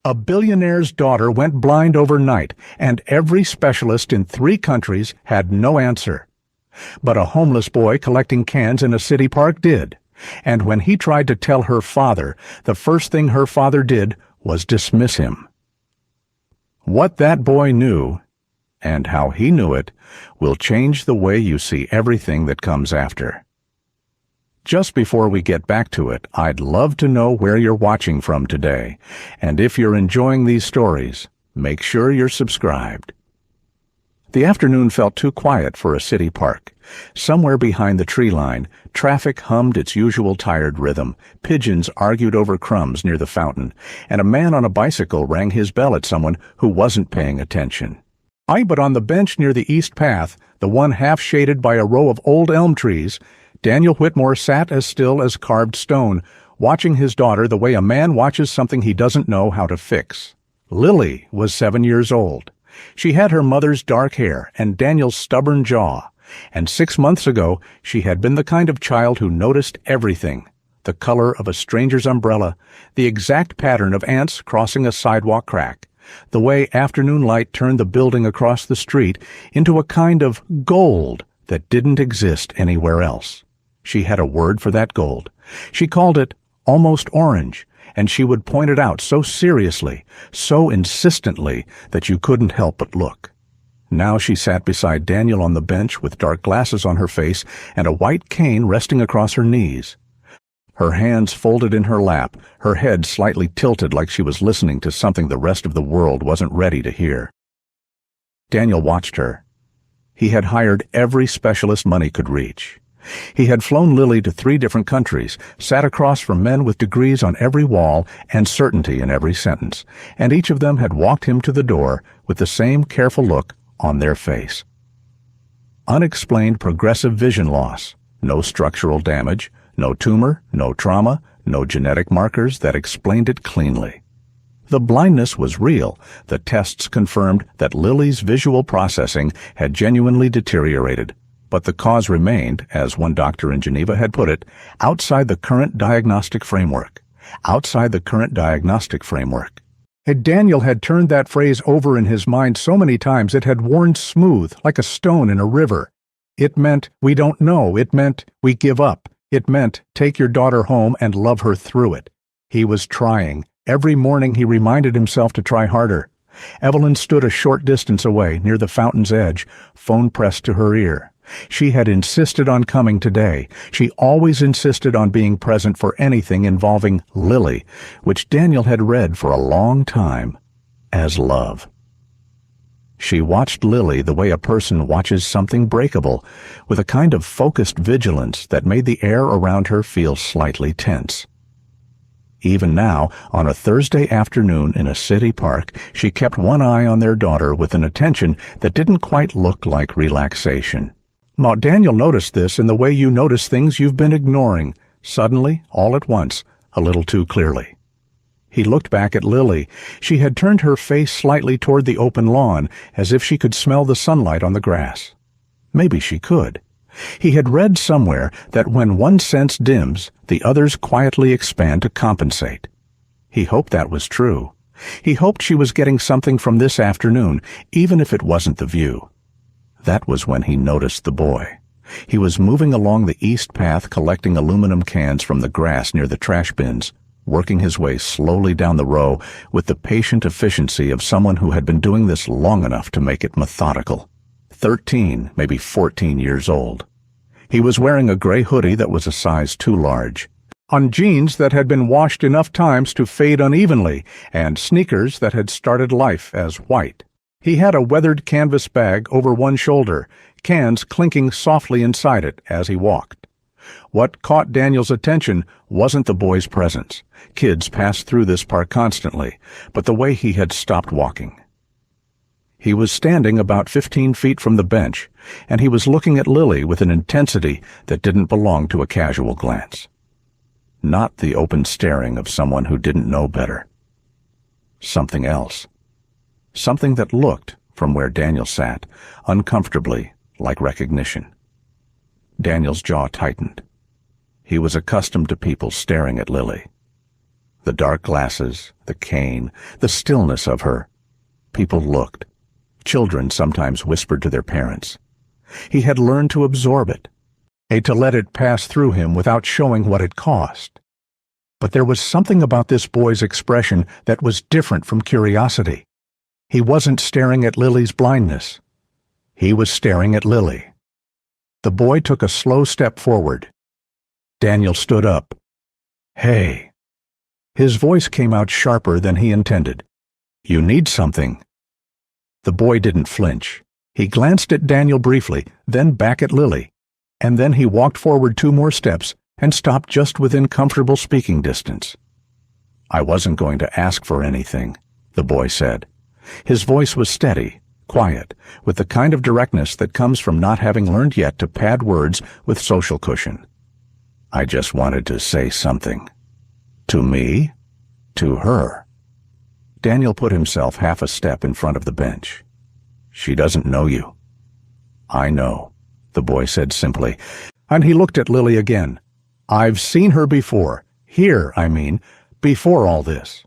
A billionaire's daughter went blind overnight, and every specialist in 3 countries had no answer. But a homeless boy collecting cans in a city park did, and when he tried to tell her father, the first thing her father did was dismiss him. What that boy knew, and how he knew it, will change the way you see everything that comes after. Just before we get back to it, I'd love to know where you're watching from today, and if you're enjoying these stories, make sure you're subscribed. The afternoon felt too quiet for a city park. Somewhere behind the tree line, traffic hummed its usual tired rhythm, pigeons argued over crumbs near the fountain, and a man on a bicycle rang his bell at someone who wasn't paying attention. But on the bench near the east path, the one half shaded by a row of old elm trees, Daniel Whitmore sat as still as carved stone, watching his daughter the way a man watches something he doesn't know how to fix. Lily was 7 years old. She had her mother's dark hair and Daniel's stubborn jaw, and 6 months ago she had been the kind of child who noticed everything: the color of a stranger's umbrella, the exact pattern of ants crossing a sidewalk crack, the way afternoon light turned the building across the street into a kind of gold that didn't exist anywhere else. She had a word for that gold. She called it almost orange, and she would point it out so seriously, so insistently, that you couldn't help but look. Now she sat beside Daniel on the bench with dark glasses on her face and a white cane resting across her knees. Her hands folded in her lap, her head slightly tilted like she was listening to something the rest of the world wasn't ready to hear. Daniel watched her. He had hired every specialist money could reach. He had flown Lily to 3 different countries, sat across from men with degrees on every wall and certainty in every sentence, and each of them had walked him to the door with the same careful look on their face. Unexplained progressive vision loss, no structural damage, no tumor, no trauma, no genetic markers that explained it cleanly. The blindness was real. The tests confirmed that Lily's visual processing had genuinely deteriorated, but the cause remained, as one doctor in Geneva had put it, outside the current diagnostic framework. Outside the current diagnostic framework. And Daniel had turned that phrase over in his mind so many times it had worn smooth, like a stone in a river. It meant, we don't know. It meant, we give up. It meant, take your daughter home and love her through it. He was trying. Every morning he reminded himself to try harder. Evelyn stood a short distance away, near the fountain's edge, phone pressed to her ear. She had insisted on coming today. She always insisted on being present for anything involving Lily, which Daniel had read for a long time as love. She watched Lily the way a person watches something breakable, with a kind of focused vigilance that made the air around her feel slightly tense. Even now, on a Thursday afternoon in a city park, she kept one eye on their daughter with an attention that didn't quite look like relaxation. Now, Daniel noticed this in the way you notice things you've been ignoring, suddenly, all at once, a little too clearly. He looked back at Lily. She had turned her face slightly toward the open lawn, as if she could smell the sunlight on the grass. Maybe she could. He had read somewhere that when one sense dims, the others quietly expand to compensate. He hoped that was true. He hoped she was getting something from this afternoon, even if it wasn't the view. That was when he noticed the boy. He was moving along the east path collecting aluminum cans from the grass near the trash bins, working his way slowly down the row with the patient efficiency of someone who had been doing this long enough to make it methodical. 13, maybe 14 years old. He was wearing a gray hoodie that was a size too large, on jeans that had been washed enough times to fade unevenly, and sneakers that had started life as white. He had a weathered canvas bag over one shoulder, cans clinking softly inside it as he walked. What caught Daniel's attention wasn't the boy's presence. Kids passed through this park constantly, but the way he had stopped walking. He was standing about 15 feet from the bench, and he was looking at Lily with an intensity that didn't belong to a casual glance. Not the open staring of someone who didn't know better. Something else. Something that looked, from where Daniel sat, uncomfortably like recognition. Daniel's jaw tightened. He was accustomed to people staring at Lily. The dark glasses, the cane, the stillness of her. People looked. Children sometimes whispered to their parents. He had learned to absorb it, to let it pass through him without showing what it cost. But there was something about this boy's expression that was different from curiosity. He wasn't staring at Lily's blindness. He was staring at Lily. The boy took a slow step forward. Daniel stood up. "Hey." His voice came out sharper than he intended. "You need something." The boy didn't flinch. He glanced at Daniel briefly, then back at Lily, and then he walked forward 2 more steps and stopped just within comfortable speaking distance. "I wasn't going to ask for anything," the boy said. His voice was steady, quiet, with the kind of directness that comes from not having learned yet to pad words with social cushion. "I just wanted to say something." "To me?" "To her." Daniel put himself half a step in front of the bench. "She doesn't know you." "I know," the boy said simply, and he looked at Lily again. "I've seen her before. Here, I mean, before all this."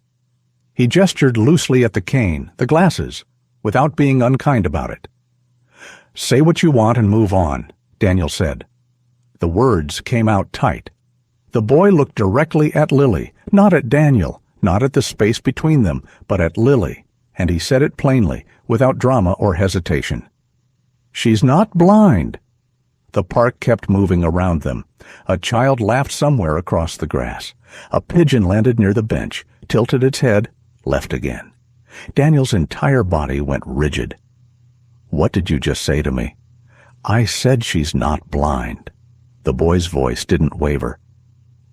He gestured loosely at the cane, the glasses, without being unkind about it. "Say what you want and move on," Daniel said. The words came out tight. The boy looked directly at Lily, not at Daniel, not at the space between them, but at Lily, and he said it plainly, without drama or hesitation. "She's not blind." The park kept moving around them. A child laughed somewhere across the grass. A pigeon landed near the bench, tilted its head, left again. Daniel's entire body went rigid. "What did you just say to me?" "I said she's not blind." The boy's voice didn't waver.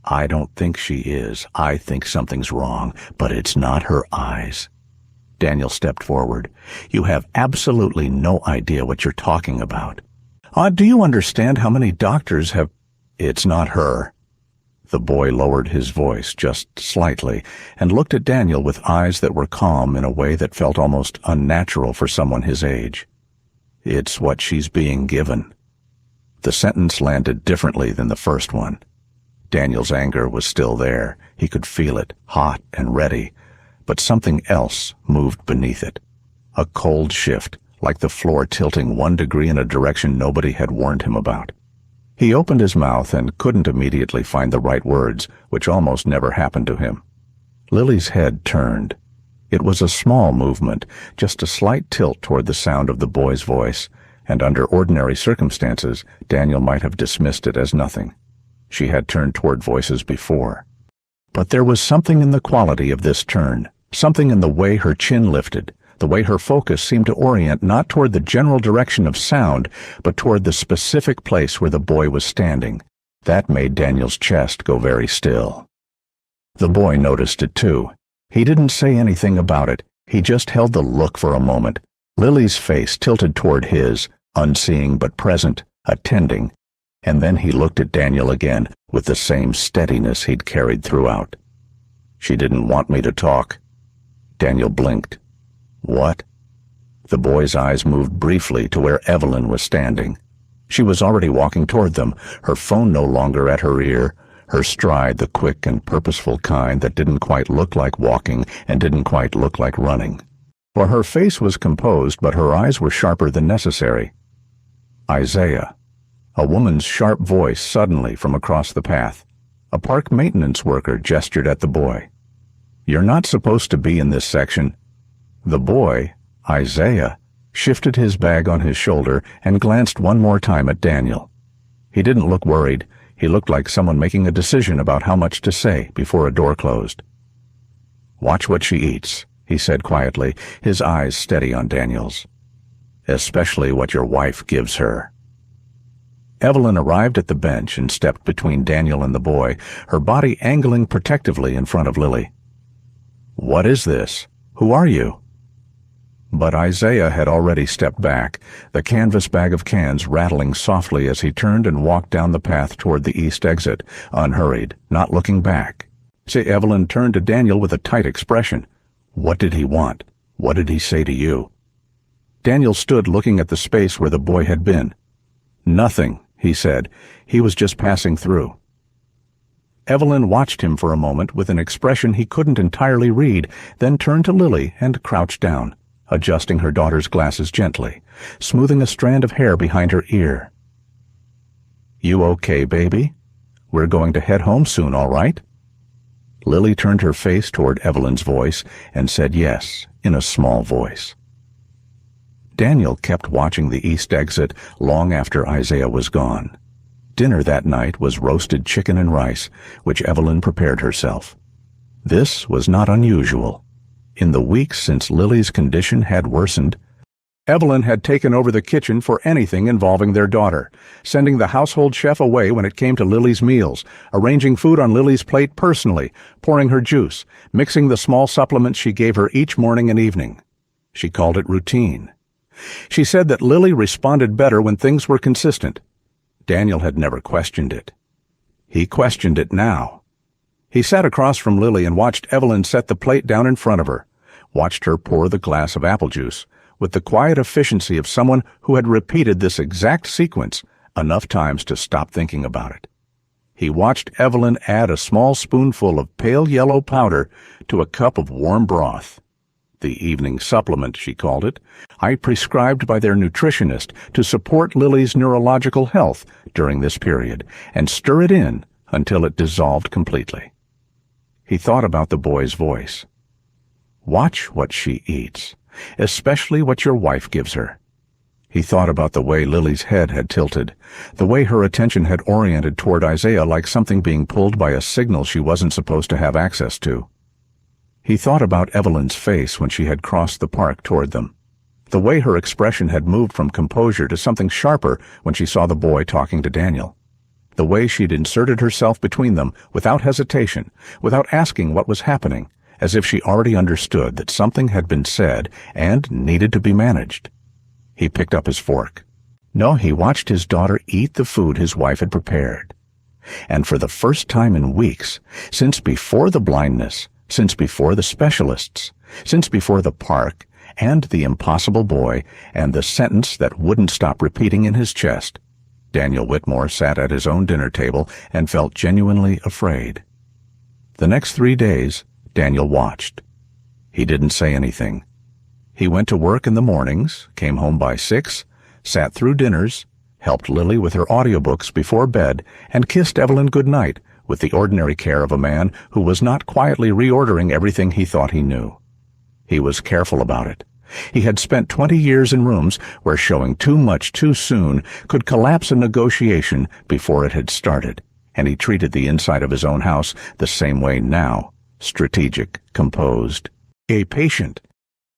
"I don't think she is. I think something's wrong, but it's not her eyes." Daniel stepped forward. "You have absolutely no idea what you're talking about. Do you understand how many doctors have—" "It's not her." The boy lowered his voice just slightly and looked at Daniel with eyes that were calm in a way that felt almost unnatural for someone his age. "It's what she's being given." The sentence landed differently than the first one. Daniel's anger was still there. He could feel it, hot and ready, but something else moved beneath it. A cold shift, like the floor tilting 1 degree in a direction nobody had warned him about. He opened his mouth and couldn't immediately find the right words, which almost never happened to him. Lily's head turned. It was a small movement, just a slight tilt toward the sound of the boy's voice, and under ordinary circumstances, Daniel might have dismissed it as nothing. She had turned toward voices before. But there was something in the quality of this turn, something in the way her chin lifted, the way her focus seemed to orient not toward the general direction of sound, but toward the specific place where the boy was standing. That made Daniel's chest go very still. The boy noticed it too. He didn't say anything about it. He just held the look for a moment. Lily's face tilted toward his, unseeing but present, attending, and then he looked at Daniel again with the same steadiness he'd carried throughout. "She didn't want me to talk." Daniel blinked. "What?" The boy's eyes moved briefly to where Evelyn was standing. She was already walking toward them, her phone no longer at her ear, her stride the quick and purposeful kind that didn't quite look like walking and didn't quite look like running. For her face was composed, but her eyes were sharper than necessary. "Isaiah." A woman's sharp voice suddenly from across the path. A park maintenance worker gestured at the boy. "You're not supposed to be in this section." The boy, Isaiah, shifted his bag on his shoulder and glanced one more time at Daniel. He didn't look worried. He looked like someone making a decision about how much to say before a door closed. "Watch what she eats," he said quietly, his eyes steady on Daniel's. "Especially what your wife gives her." Evelyn arrived at the bench and stepped between Daniel and the boy, her body angling protectively in front of Lily. "What is this? Who are you?" But Isaiah had already stepped back, the canvas bag of cans rattling softly as he turned and walked down the path toward the east exit, unhurried, not looking back. Evelyn turned to Daniel with a tight expression. "What did he want? What did he say to you?" Daniel stood looking at the space where the boy had been. "Nothing," he said. "He was just passing through." Evelyn watched him for a moment with an expression he couldn't entirely read, then turned to Lily and crouched down, adjusting her daughter's glasses gently, smoothing a strand of hair behind her ear. "You okay, baby? We're going to head home soon, all right?" Lily turned her face toward Evelyn's voice and said yes, in a small voice. Daniel kept watching the east exit long after Isaiah was gone. Dinner that night was roasted chicken and rice, which Evelyn prepared herself. This was not unusual. In the weeks since Lily's condition had worsened, Evelyn had taken over the kitchen for anything involving their daughter, sending the household chef away when it came to Lily's meals, arranging food on Lily's plate personally, pouring her juice, mixing the small supplements she gave her each morning and evening. She called it routine. She said that Lily responded better when things were consistent. Daniel had never questioned it. He questioned it now. He sat across from Lily and watched Evelyn set the plate down in front of her, watched her pour the glass of apple juice, with the quiet efficiency of someone who had repeated this exact sequence enough times to stop thinking about it. He watched Evelyn add a small spoonful of pale yellow powder to a cup of warm broth. The evening supplement, she called it, prescribed by their nutritionist to support Lily's neurological health during this period, and stir it in until it dissolved completely. He thought about the boy's voice. "Watch what she eats, especially what your wife gives her." He thought about the way Lily's head had tilted, the way her attention had oriented toward Isaiah like something being pulled by a signal she wasn't supposed to have access to. He thought about Evelyn's face when she had crossed the park toward them, the way her expression had moved from composure to something sharper when she saw the boy talking to Daniel, the way she'd inserted herself between them without hesitation, without asking what was happening, as if she already understood that something had been said and needed to be managed. He picked up his fork. No, he watched his daughter eat the food his wife had prepared. And for the first time in weeks, since before the blindness, since before the specialists, since before the park, and the impossible boy, and the sentence that wouldn't stop repeating in his chest, Daniel Whitmore sat at his own dinner table and felt genuinely afraid. The next 3 days, Daniel watched. He didn't say anything. He went to work in the mornings, came home by 6, sat through dinners, helped Lily with her audiobooks before bed, and kissed Evelyn good night with the ordinary care of a man who was not quietly reordering everything he thought he knew. He was careful about it. He had spent 20 years in rooms where showing too much too soon could collapse a negotiation before it had started, and he treated the inside of his own house the same way now, strategic, composed, a patient.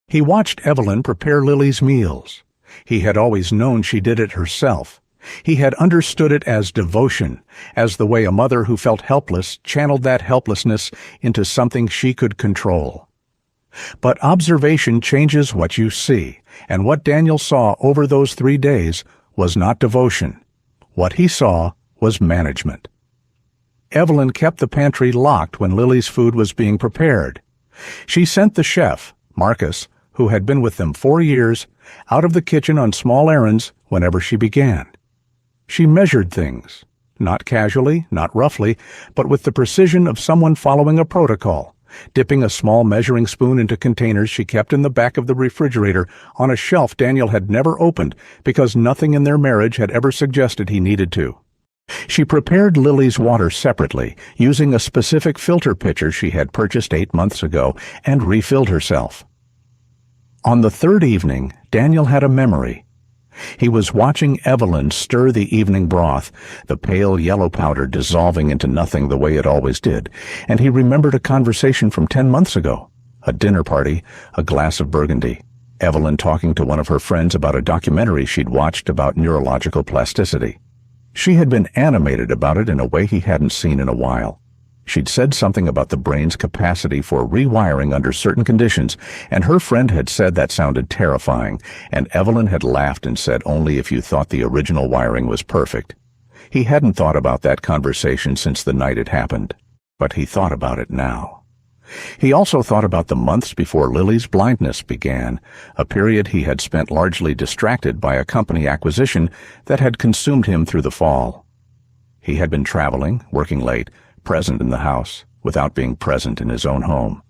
He watched Evelyn prepare Lily's meals. He had always known she did it herself. He had understood it as devotion, as the way a mother who felt helpless channeled that helplessness into something she could control. But observation changes what you see, and what Daniel saw over those 3 days was not devotion. What he saw was management. Evelyn kept the pantry locked when Lily's food was being prepared. She sent the chef, Marcus, who had been with them 4 years, out of the kitchen on small errands whenever she began. She measured things, not casually, not roughly, but with the precision of someone following a protocol, dipping a small measuring spoon into containers she kept in the back of the refrigerator on a shelf Daniel had never opened because nothing in their marriage had ever suggested he needed to. She prepared Lily's water separately, using a specific filter pitcher she had purchased 8 months ago, and refilled herself. On the 3rd evening, Daniel had a memory. He was watching Evelyn stir the evening broth, the pale yellow powder dissolving into nothing the way it always did, and he remembered a conversation from 10 months ago, a dinner party, a glass of Burgundy, Evelyn talking to one of her friends about a documentary she'd watched about neurological plasticity. She had been animated about it in a way he hadn't seen in a while. She'd said something about the brain's capacity for rewiring under certain conditions, and her friend had said that sounded terrifying, and Evelyn had laughed and said only if you thought the original wiring was perfect. He hadn't thought about that conversation since the night it happened, but he thought about it now. He also thought about the months before Lily's blindness began, a period he had spent largely distracted by a company acquisition that had consumed him through the fall. He had been traveling, working late, present in the house without being present in his own home.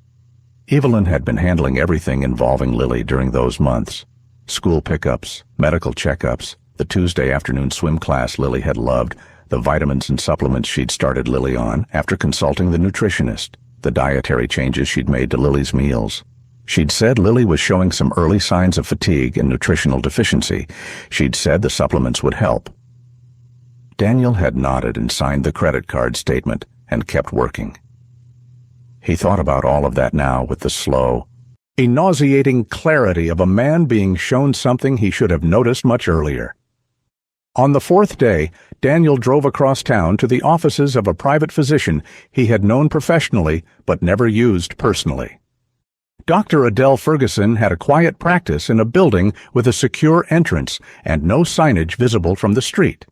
Evelyn had been handling everything involving Lily during those months. School pickups, medical checkups, the Tuesday afternoon swim class Lily had loved, the vitamins and supplements she'd started Lily on after consulting the nutritionist, the dietary changes she'd made to Lily's meals. She'd said Lily was showing some early signs of fatigue and nutritional deficiency. She'd said the supplements would help. Daniel had nodded and signed the credit card statement and kept working. He thought about all of that now with the slow, nauseating clarity of a man being shown something he should have noticed much earlier. On the fourth day, Daniel drove across town to the offices of a private physician he had known professionally but never used personally. Dr. Adele Ferguson had a quiet practice in a building with a secure entrance and no signage visible from the street.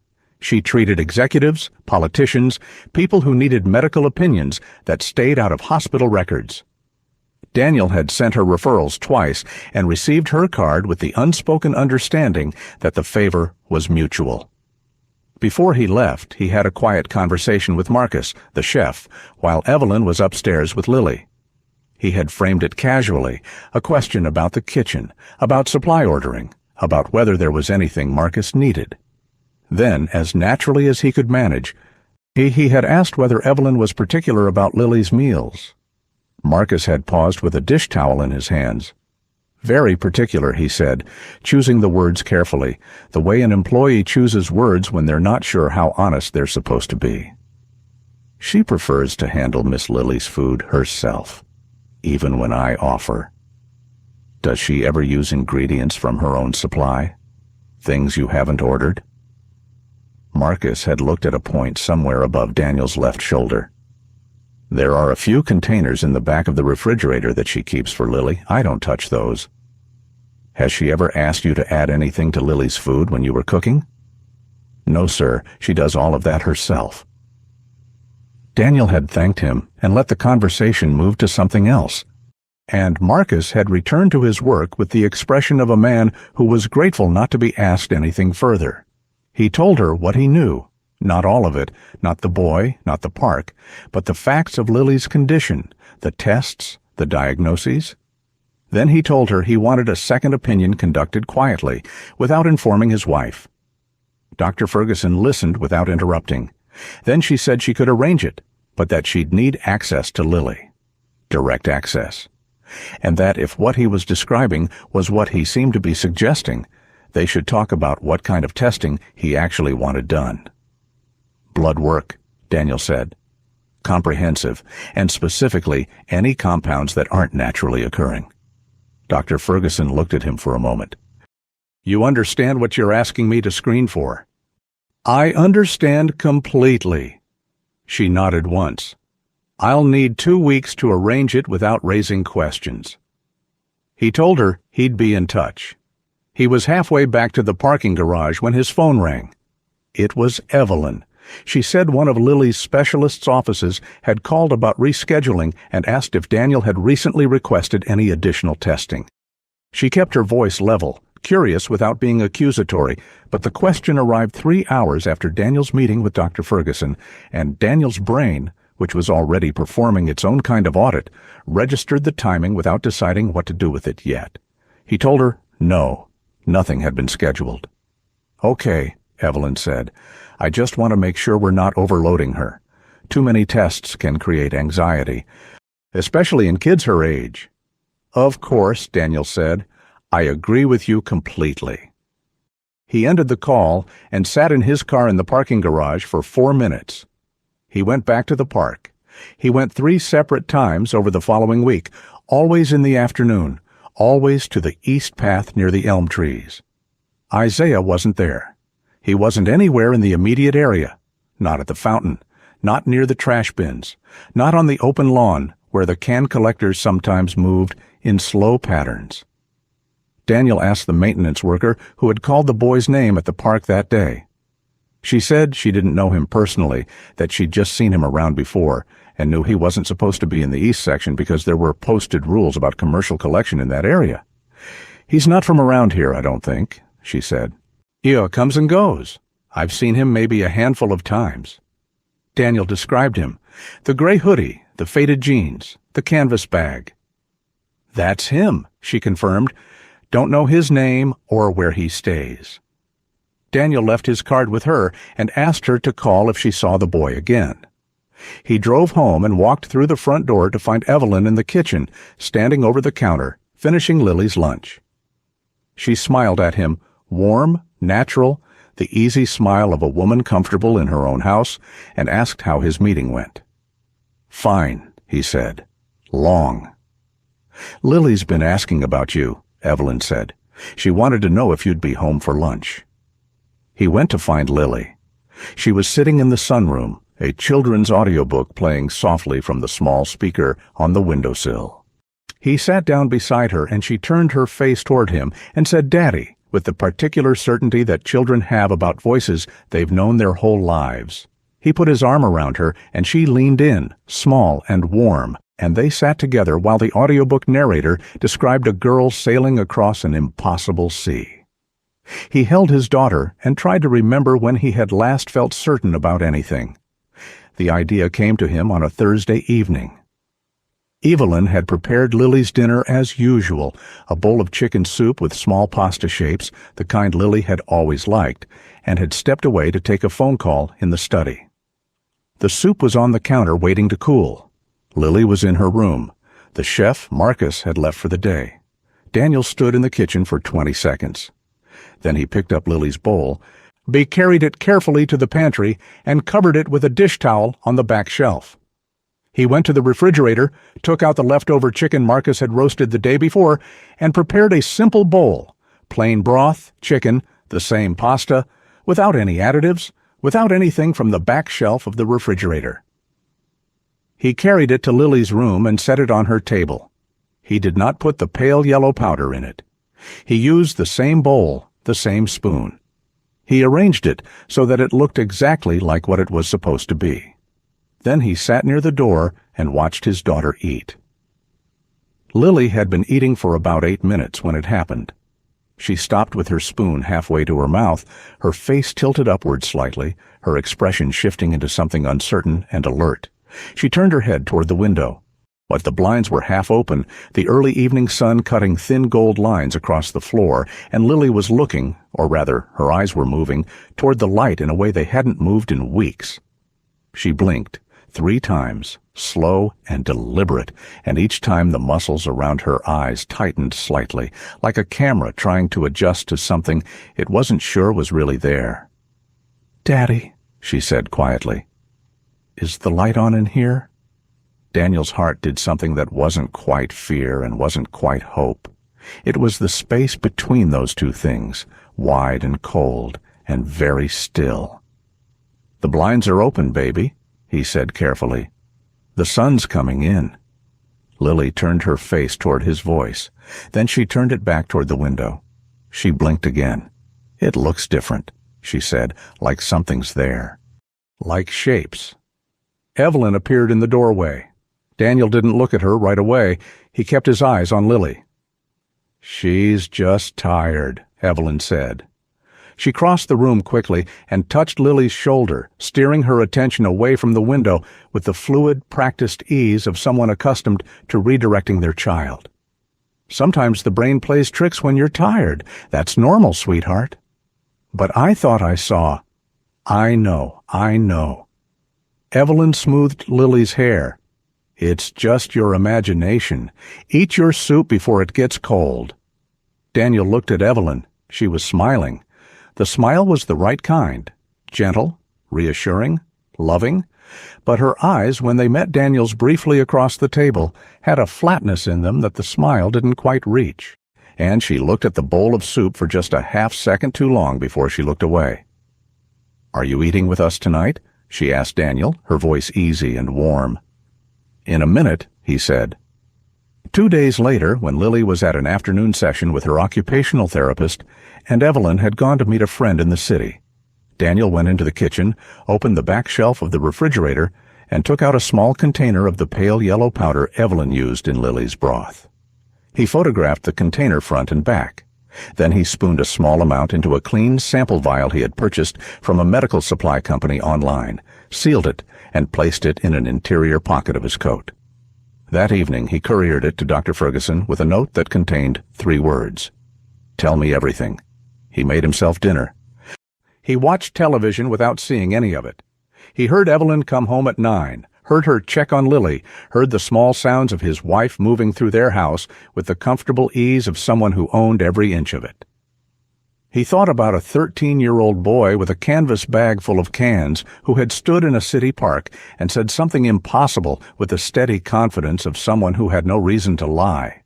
She treated executives, politicians, people who needed medical opinions that stayed out of hospital records. Daniel had sent her referrals twice and received her card with the unspoken understanding that the favor was mutual. Before he left, he had a quiet conversation with Marcus, the chef, while Evelyn was upstairs with Lily. He had framed it casually, a question about the kitchen, about supply ordering, about whether there was anything Marcus needed. Then, as naturally as he could manage, he had asked whether Evelyn was particular about Lily's meals. Marcus had paused with a dish towel in his hands. Very particular, he said, choosing the words carefully, the way an employee chooses words when they're not sure how honest they're supposed to be. She prefers to handle Miss Lily's food herself, even when I offer. Does she ever use ingredients from her own supply? Things you haven't ordered? Marcus had looked at a point somewhere above Daniel's left shoulder. There are a few containers in the back of the refrigerator that she keeps for Lily. I don't touch those. Has she ever asked you to add anything to Lily's food when you were cooking? No, sir. She does all of that herself. Daniel had thanked him and let the conversation move to something else. And Marcus had returned to his work with the expression of a man who was grateful not to be asked anything further. He told her what he knew. Not all of it, not the boy, not the park, but the facts of Lily's condition, the tests, the diagnoses. Then he told her he wanted a second opinion conducted quietly, without informing his wife. Dr. Ferguson listened without interrupting. Then she said she could arrange it, but that she'd need access to Lily. Direct access. And that if what he was describing was what he seemed to be suggesting, they should talk about what kind of testing he actually wanted done. Blood work, Daniel said. Comprehensive, and specifically any compounds that aren't naturally occurring. Dr. Ferguson looked at him for a moment. You understand what you're asking me to screen for? I understand completely. She nodded once. I'll need 2 weeks to arrange it without raising questions. He told her he'd be in touch. He was halfway back to the parking garage when his phone rang. It was Evelyn. She said one of Lily's specialist's offices had called about rescheduling and asked if Daniel had recently requested any additional testing. She kept her voice level, curious without being accusatory, but the question arrived 3 hours after Daniel's meeting with Dr. Ferguson, and Daniel's brain, which was already performing its own kind of audit, registered the timing without deciding what to do with it yet. He told her no, nothing had been scheduled. Okay, Evelyn said. I just want to make sure we're not overloading her. Too many tests can create anxiety, especially in kids her age. Of course, Daniel said. I agree with you completely. He ended the call and sat in his car in the parking garage for 4 minutes. He went back to the park. He went 3 separate times over the following week, always in the afternoon, always to the east path near the elm trees. Isaiah wasn't there. He wasn't anywhere in the immediate area, not at the fountain, not near the trash bins, not on the open lawn where the can collectors sometimes moved in slow patterns. Daniel asked the maintenance worker who had called the boy's name at the park that day. She said she didn't know him personally, that she'd just seen him around before, and knew he wasn't supposed to be in the east section because there were posted rules about commercial collection in that area. He's not from around here, I don't think, she said. He comes and goes. I've seen him maybe a handful of times. Daniel described him, The gray hoodie, the faded jeans, the canvas bag. "That's him," she confirmed. "Don't know his name or where he stays." Daniel left his card with her and asked her to call if she saw the boy again. He drove home and walked through the front door to find Evelyn in the kitchen, standing over the counter, finishing Lily's lunch. She smiled at him, warm, natural, the easy smile of a woman comfortable in her own house, and asked how his meeting went. "Fine," he said. "Long." "Lily's been asking about you," Evelyn said. "She wanted to know if you'd be home for lunch." He went to find Lily. She was sitting in the sunroom, a children's audiobook playing softly from the small speaker on the windowsill. He sat down beside her, and she turned her face toward him and said, "Daddy," with the particular certainty that children have about voices they've known their whole lives. He put his arm around her, and she leaned in, small and warm, and they sat together while the audiobook narrator described a girl sailing across an impossible sea. He held his daughter and tried to remember when he had last felt certain about anything. The idea came to him on a Thursday evening. Evelyn had prepared Lily's dinner as usual, a bowl of chicken soup with small pasta shapes, the kind Lily had always liked, and had stepped away to take a phone call in the study. The soup was on the counter waiting to cool. Lily was in her room. The chef, Marcus, had left for the day. Daniel stood in the kitchen for 20 seconds. Then he picked up Lily's bowl, carried it carefully to the pantry, and covered it with a dish towel on the back shelf. He went to the refrigerator, took out the leftover chicken Marcus had roasted the day before, and prepared a simple bowl, plain broth, chicken, the same pasta, without any additives, without anything from the back shelf of the refrigerator. He carried it to Lily's room and set it on her table. He did not put the pale yellow powder in it. He used the same bowl, the same spoon. He arranged it so that it looked exactly like what it was supposed to be. Then he sat near the door and watched his daughter eat. Lily had been eating for about 8 minutes when it happened. She stopped with her spoon halfway to her mouth, her face tilted upward slightly, her expression shifting into something uncertain and alert. She turned her head toward the window. But the blinds were half open, the early evening sun cutting thin gold lines across the floor, and Lily was looking, or rather, her eyes were moving, toward the light in a way they hadn't moved in weeks. She blinked 3 times, slow and deliberate, and each time the muscles around her eyes tightened slightly, like a camera trying to adjust to something it wasn't sure was really there. "Daddy," she said quietly, "is the light on in here?" Daniel's heart did something that wasn't quite fear and wasn't quite hope. It was the space between those two things, wide and cold and very still. "The blinds are open, baby," he said carefully. "The sun's coming in." Lily turned her face toward his voice. Then she turned it back toward the window. She blinked again. "It looks different," she said, "like something's there. Like shapes." Evelyn appeared in the doorway. Daniel didn't look at her right away. He kept his eyes on Lily. "She's just tired," Evelyn said. She crossed the room quickly and touched Lily's shoulder, steering her attention away from the window with the fluid, practiced ease of someone accustomed to redirecting their child. "Sometimes the brain plays tricks when you're tired. That's normal, sweetheart." "But I thought I saw—" I know. Evelyn smoothed Lily's hair. "It's just your imagination. Eat your soup before it gets cold." Daniel looked at Evelyn. She was smiling. The smile was the right kind, gentle, reassuring, loving, but her eyes, when they met Daniel's briefly across the table, had a flatness in them that the smile didn't quite reach, and she looked at the bowl of soup for just a half-second too long before she looked away. "Are you eating with us tonight?" she asked Daniel, her voice easy and warm. "In a minute," he said. 2 days later, when Lily was at an afternoon session with her occupational therapist, and Evelyn had gone to meet a friend in the city, Daniel went into the kitchen, opened the back shelf of the refrigerator, and took out a small container of the pale yellow powder Evelyn used in Lily's broth. He photographed the container front and back. Then he spooned a small amount into a clean sample vial he had purchased from a medical supply company online, sealed it, and placed it in an interior pocket of his coat. That evening he couriered it to Dr. Ferguson with a note that contained 3 words. "Tell me everything." He made himself dinner. He watched television without seeing any of it. He heard Evelyn come home at 9, heard her check on Lily, heard the small sounds of his wife moving through their house with the comfortable ease of someone who owned every inch of it. He thought about a 13-year-old boy with a canvas bag full of cans who had stood in a city park and said something impossible with the steady confidence of someone who had no reason to lie.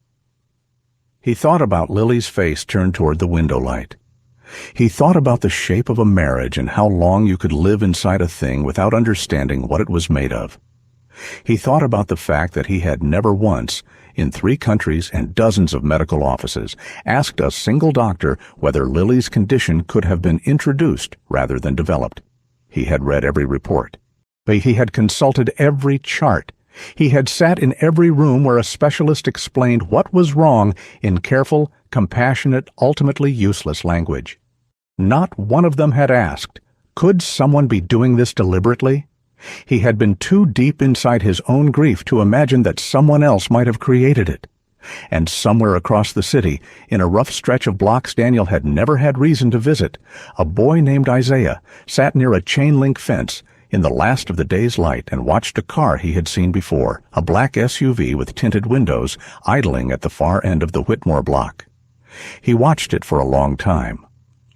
He thought about Lily's face turned toward the window light. He thought about the shape of a marriage and how long you could live inside a thing without understanding what it was made of. He thought about the fact that he had never once, in 3 countries and dozens of medical offices, asked a single doctor whether Lily's condition could have been introduced rather than developed. He had read every report. He had consulted every chart. He had sat in every room where a specialist explained what was wrong in careful, compassionate, ultimately useless language. Not one of them had asked, could someone be doing this deliberately? He had been too deep inside his own grief to imagine that someone else might have created it. And somewhere across the city, in a rough stretch of blocks Daniel had never had reason to visit, a boy named Isaiah sat near a chain-link fence in the last of the day's light and watched a car he had seen before, a black SUV with tinted windows, idling at the far end of the Whitmore block. He watched it for a long time,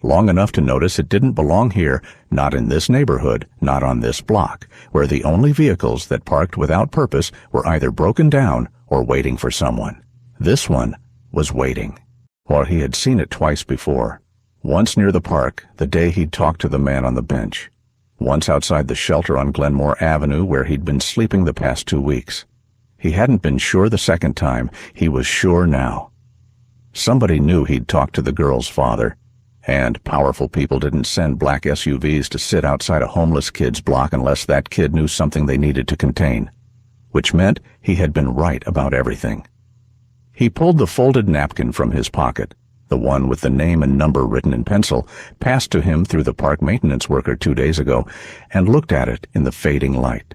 long enough to notice it didn't belong here, not in this neighborhood, not on this block, where the only vehicles that parked without purpose were either broken down or waiting for someone. This one was waiting. Or he had seen it twice before. Once near the park, the day he'd talked to the man on the bench. Once outside the shelter on Glenmore Avenue where he'd been sleeping the past 2 weeks. He hadn't been sure the second time. He was sure now. Somebody knew he'd talked to the girl's father, and powerful people didn't send black SUVs to sit outside a homeless kid's block unless that kid knew something they needed to contain, which meant he had been right about everything. He pulled the folded napkin from his pocket, the one with the name and number written in pencil, passed to him through the park maintenance worker 2 days ago, and looked at it in the fading light.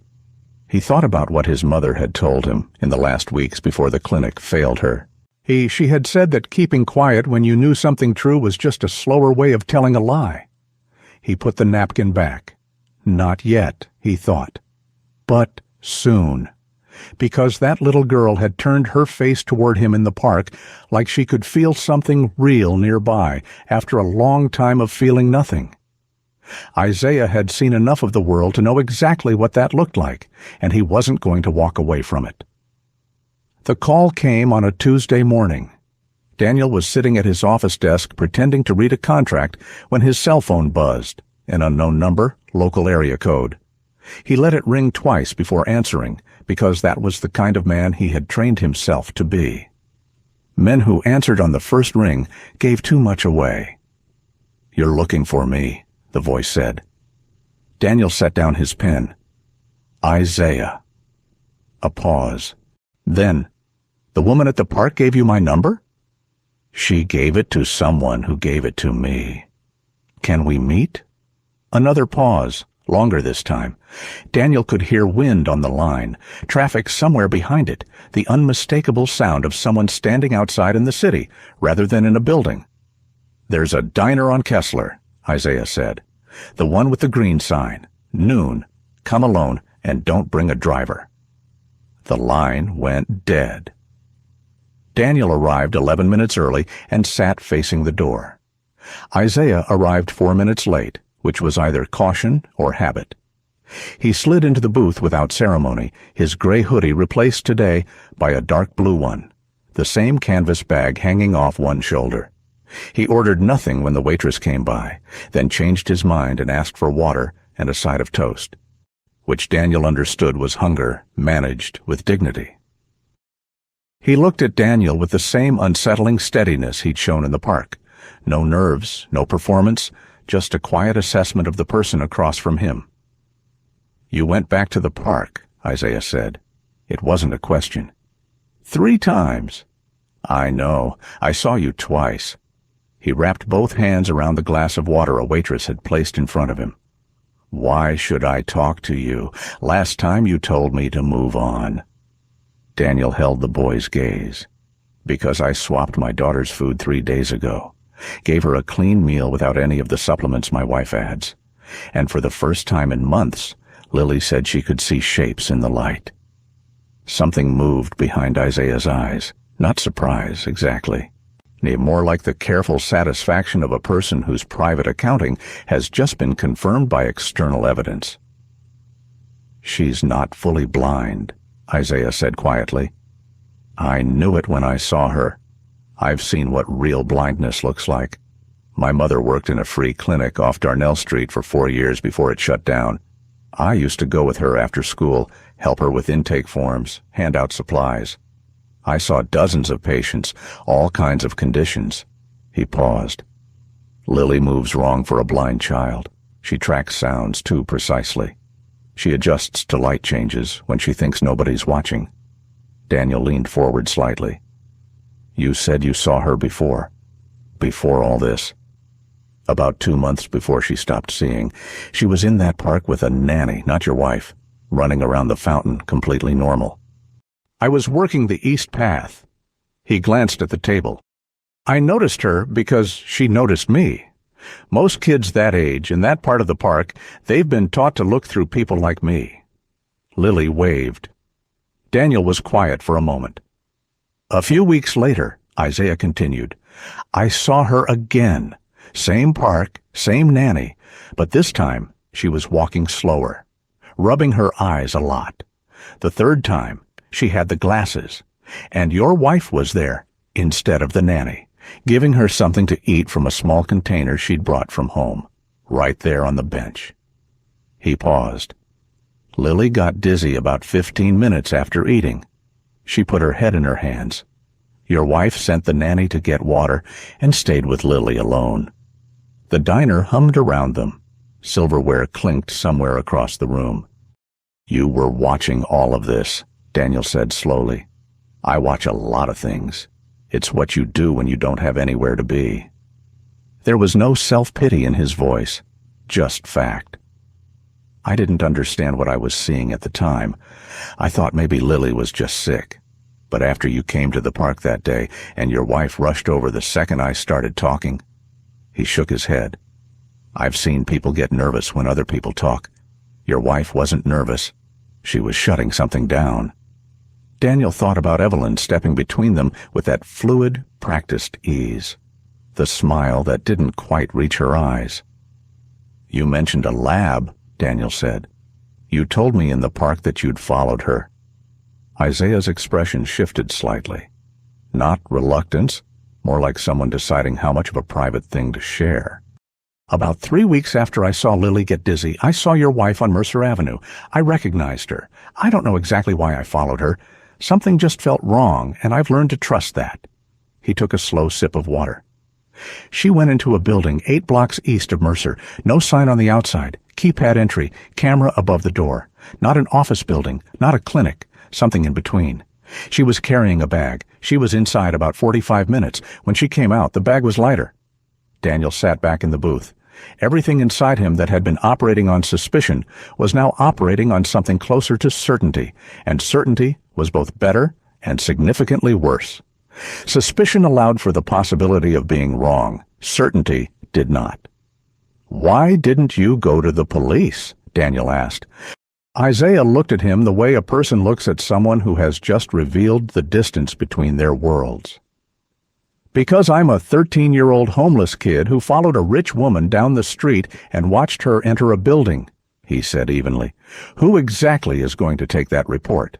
He thought about what his mother had told him in the last weeks before the clinic failed her. She had said that keeping quiet when you knew something true was just a slower way of telling a lie. He put the napkin back. Not yet, he thought. But soon. Because that little girl had turned her face toward him in the park like she could feel something real nearby after a long time of feeling nothing. Isaiah had seen enough of the world to know exactly what that looked like, and he wasn't going to walk away from it. The call came on a Tuesday morning. Daniel was sitting at his office desk pretending to read a contract when his cell phone buzzed, an unknown number, local area code. He let it ring twice before answering, because that was the kind of man he had trained himself to be. Men who answered on the first ring gave too much away. "You're looking for me," the voice said. Daniel set down his pen. Isaiah. A pause. Then, "The woman at the park gave you my number?" "She gave it to someone who gave it to me." "Can we meet?" Another pause, longer this time. Daniel could hear wind on the line, traffic somewhere behind it, the unmistakable sound of someone standing outside in the city, rather than in a building. "There's a diner on Kessler," Isaiah said. "The one with the green sign. Noon. Come alone, and don't bring a driver." The line went dead. Daniel arrived 11 minutes early and sat facing the door. Isaiah arrived 4 minutes late, which was either caution or habit. He slid into the booth without ceremony, his gray hoodie replaced today by a dark blue one, the same canvas bag hanging off one shoulder. He ordered nothing when the waitress came by, then changed his mind and asked for water and a side of toast, which Daniel understood was hunger managed with dignity. He looked at Daniel with the same unsettling steadiness he'd shown in the park. No nerves, no performance, just a quiet assessment of the person across from him. "You went back to the park," Isaiah said. It wasn't a question. "3 times. "I know. I saw you twice." He wrapped both hands around the glass of water a waitress had placed in front of him. "Why should I talk to you? Last time you told me to move on." Daniel held the boy's gaze. "Because I swapped my daughter's food 3 days ago. Gave her a clean meal without any of the supplements my wife adds. And for the first time in months, Lily said she could see shapes in the light." Something moved behind Isaiah's eyes. Not surprise, exactly. More like the careful satisfaction of a person whose private accounting has just been confirmed by external evidence. "She's not fully blind," Isaiah said quietly. "I knew it when I saw her. I've seen what real blindness looks like. My mother worked in a free clinic off Darnell Street for 4 years before it shut down. I used to go with her after school, help her with intake forms, hand out supplies. I saw dozens of patients, all kinds of conditions." He paused. "Lily moves wrong for a blind child. She tracks sounds too precisely. She adjusts to light changes when she thinks nobody's watching." Daniel leaned forward slightly. "You said you saw her before all this." "About 2 months before she stopped seeing. She was in that park with a nanny, not your wife, running around the fountain, completely normal. I was working the east path." He glanced at the table. "I noticed her because she noticed me. Most kids that age, in that part of the park, they've been taught to look through people like me." Lily waved. Daniel was quiet for a moment. "A few weeks later," Isaiah continued, "I saw her again. Same park, same nanny, but this time she was walking slower, rubbing her eyes a lot. The third time, she had the glasses, and your wife was there instead of the nanny, giving her something to eat from a small container she'd brought from home, right there on the bench." He paused. "Lily got dizzy about 15 minutes after eating. She put her head in her hands. Your wife sent the nanny to get water and stayed with Lily alone." The diner hummed around them. Silverware clinked somewhere across the room. "You were watching all of this," Daniel said slowly. "I watch a lot of things. It's what you do when you don't have anywhere to be." There was no self-pity in his voice, just fact. "I didn't understand what I was seeing at the time. I thought maybe Lily was just sick. But after you came to the park that day and your wife rushed over the second I started talking..." He shook his head. "I've seen people get nervous when other people talk. Your wife wasn't nervous. She was shutting something down." Daniel thought about Evelyn stepping between them with that fluid, practiced ease. The smile that didn't quite reach her eyes. "You mentioned a lab," Daniel said. "You told me in the park that you'd followed her." Isaiah's expression shifted slightly. Not reluctance, more like someone deciding how much of a private thing to share. "About 3 weeks after I saw Lily get dizzy, I saw your wife on Mercer Avenue. I recognized her. I don't know exactly why I followed her. Something just felt wrong, and I've learned to trust that." He took a slow sip of water. "She went into a building 8 blocks east of Mercer. No sign on the outside. Keypad entry, camera above the door. Not an office building, not a clinic, something in between. She was carrying a bag. She was inside about 45 minutes. When she came out, the bag was lighter." Daniel sat back in the booth. Everything inside him that had been operating on suspicion was now operating on something closer to certainty, and certainty was both better and significantly worse. Suspicion allowed for the possibility of being wrong. Certainty did not. "Why didn't you go to the police?" Daniel asked. Isaiah looked at him the way a person looks at someone who has just revealed the distance between their worlds. "Because I'm a 13-year-old homeless kid who followed a rich woman down the street and watched her enter a building," he said evenly. "Who exactly is going to take that report?"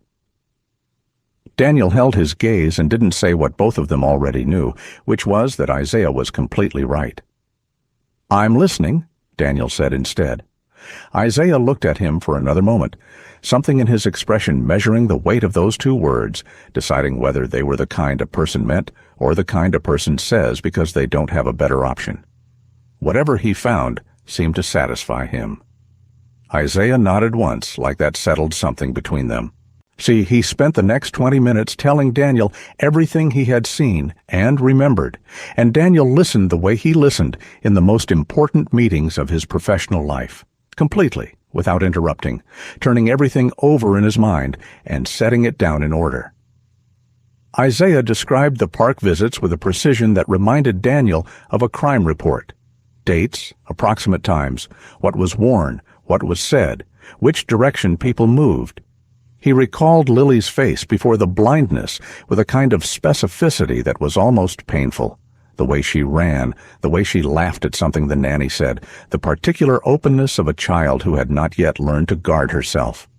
Daniel held his gaze and didn't say what both of them already knew, which was that Isaiah was completely right. "I'm listening," Daniel said instead. Isaiah looked at him for another moment, something in his expression measuring the weight of those 2 words, deciding whether they were the kind a person meant or the kind a person says because they don't have a better option. Whatever he found seemed to satisfy him. Isaiah nodded once, like that settled something between them. See, he spent the next 20 minutes telling Daniel everything he had seen and remembered, and Daniel listened the way he listened in the most important meetings of his professional life, completely, without interrupting, turning everything over in his mind and setting it down in order. Isaiah described the park visits with a precision that reminded Daniel of a crime report. Dates, approximate times, what was worn, what was said, which direction people moved. He recalled Lily's face before the blindness with a kind of specificity that was almost painful. The way she ran, the way she laughed at something the nanny said, the particular openness of a child who had not yet learned to guard herself.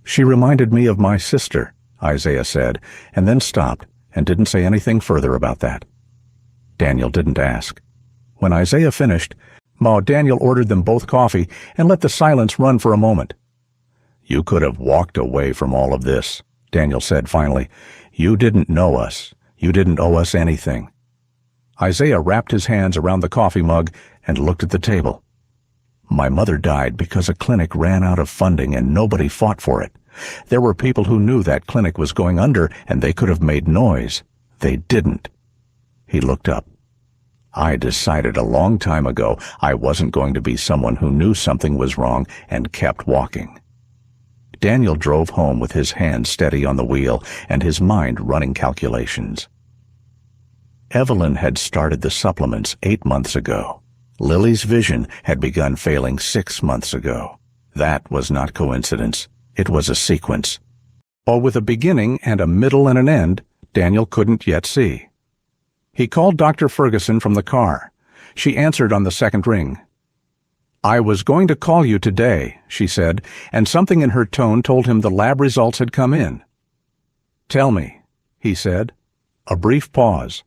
"She reminded me of my sister," Isaiah said, and then stopped and didn't say anything further about that. Daniel didn't ask. When Isaiah finished, Daniel ordered them both coffee and let the silence run for a moment. "You could have walked away from all of this," Daniel said finally. "You didn't know us. You didn't owe us anything." Isaiah wrapped his hands around the coffee mug and looked at the table. "My mother died because a clinic ran out of funding and nobody fought for it. There were people who knew that clinic was going under and they could have made noise. They didn't." He looked up. "I decided a long time ago I wasn't going to be someone who knew something was wrong and kept walking." Daniel drove home with his hand steady on the wheel and his mind running calculations. Evelyn had started the supplements 8 months ago. Lily's vision had begun failing 6 months ago. That was not coincidence. It was a sequence. All with a beginning and a middle and an end, Daniel couldn't yet see. He called Dr. Ferguson from the car. She answered on the second ring. "I was going to call you today," she said, and something in her tone told him the lab results had come in. "Tell me," he said. A brief pause.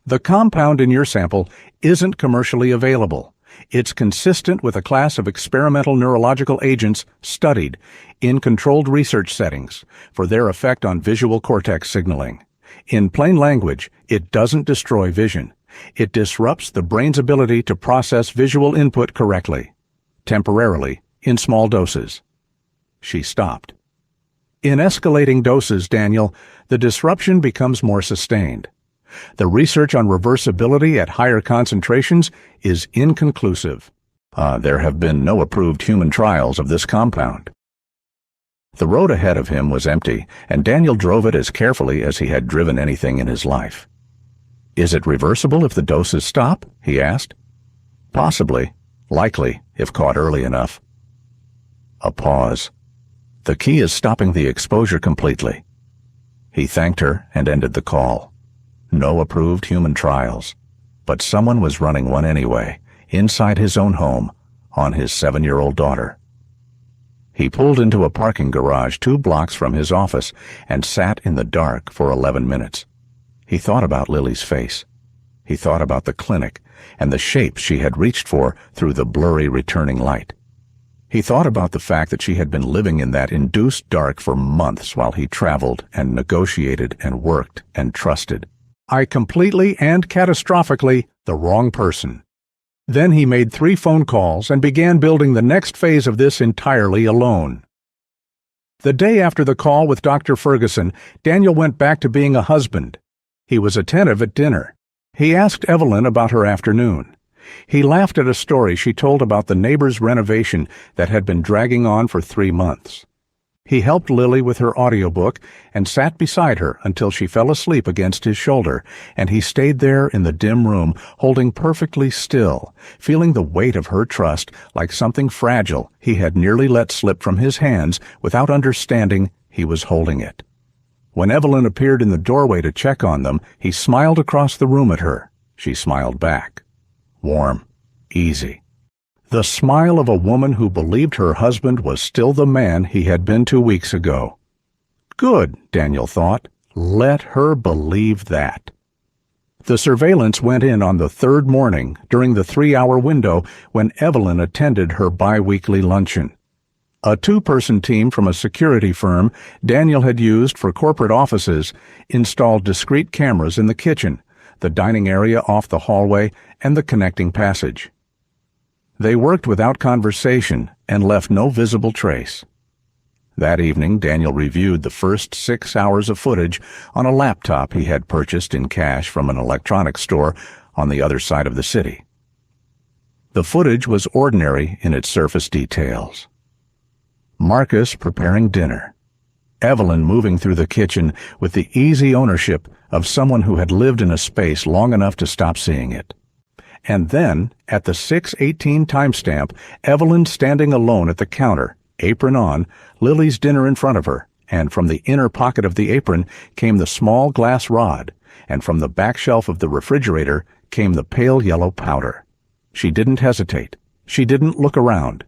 "The compound in your sample isn't commercially available. It's consistent with a class of experimental neurological agents studied in controlled research settings for their effect on visual cortex signaling. In plain language, it doesn't destroy vision. It disrupts the brain's ability to process visual input correctly, temporarily, in small doses." She stopped. "In escalating doses, Daniel, the disruption becomes more sustained. The research on reversibility at higher concentrations is inconclusive. There have been no approved human trials of this compound." The road ahead of him was empty, and Daniel drove it as carefully as he had driven anything in his life. "Is it reversible if the doses stop?" he asked. "Possibly. Likely, if caught early enough." A pause. "The key is stopping the exposure completely." He thanked her and ended the call. No approved human trials. But someone was running one anyway, inside his own home, on his 7-year-old daughter. He pulled into a parking garage 2 blocks from his office and sat in the dark for 11 minutes. He thought about Lily's face. He thought about the clinic and the shape she had reached for through the blurry returning light. He thought about the fact that she had been living in that induced dark for months while he traveled and negotiated and worked and trusted. "I completely and catastrophically the wrong person." Then he made 3 phone calls and began building the next phase of this entirely alone. The day after the call with Dr. Ferguson, Daniel went back to being a husband. He was attentive at dinner. He asked Evelyn about her afternoon. He laughed at a story she told about the neighbor's renovation that had been dragging on for 3 months. He helped Lily with her audiobook and sat beside her until she fell asleep against his shoulder, and he stayed there in the dim room, holding perfectly still, feeling the weight of her trust like something fragile he had nearly let slip from his hands without understanding he was holding it. When Evelyn appeared in the doorway to check on them, he smiled across the room at her. She smiled back. Warm, easy. The smile of a woman who believed her husband was still the man he had been 2 weeks ago. Good, Daniel thought. Let her believe that. The surveillance went in on the 3rd morning during the 3-hour window when Evelyn attended her bi-weekly luncheon. A 2-person team from a security firm Daniel had used for corporate offices installed discrete cameras in the kitchen, the dining area off the hallway, and the connecting passage. They worked without conversation and left no visible trace. That evening, Daniel reviewed the first 6 hours of footage on a laptop he had purchased in cash from an electronics store on the other side of the city. The footage was ordinary in its surface details. Marcus preparing dinner. Evelyn moving through the kitchen with the easy ownership of someone who had lived in a space long enough to stop seeing it. And then, at the 6:18 timestamp, Evelyn standing alone at the counter, apron on, Lily's dinner in front of her, and from the inner pocket of the apron came the small glass rod, and from the back shelf of the refrigerator came the pale yellow powder. She didn't hesitate. She didn't look around.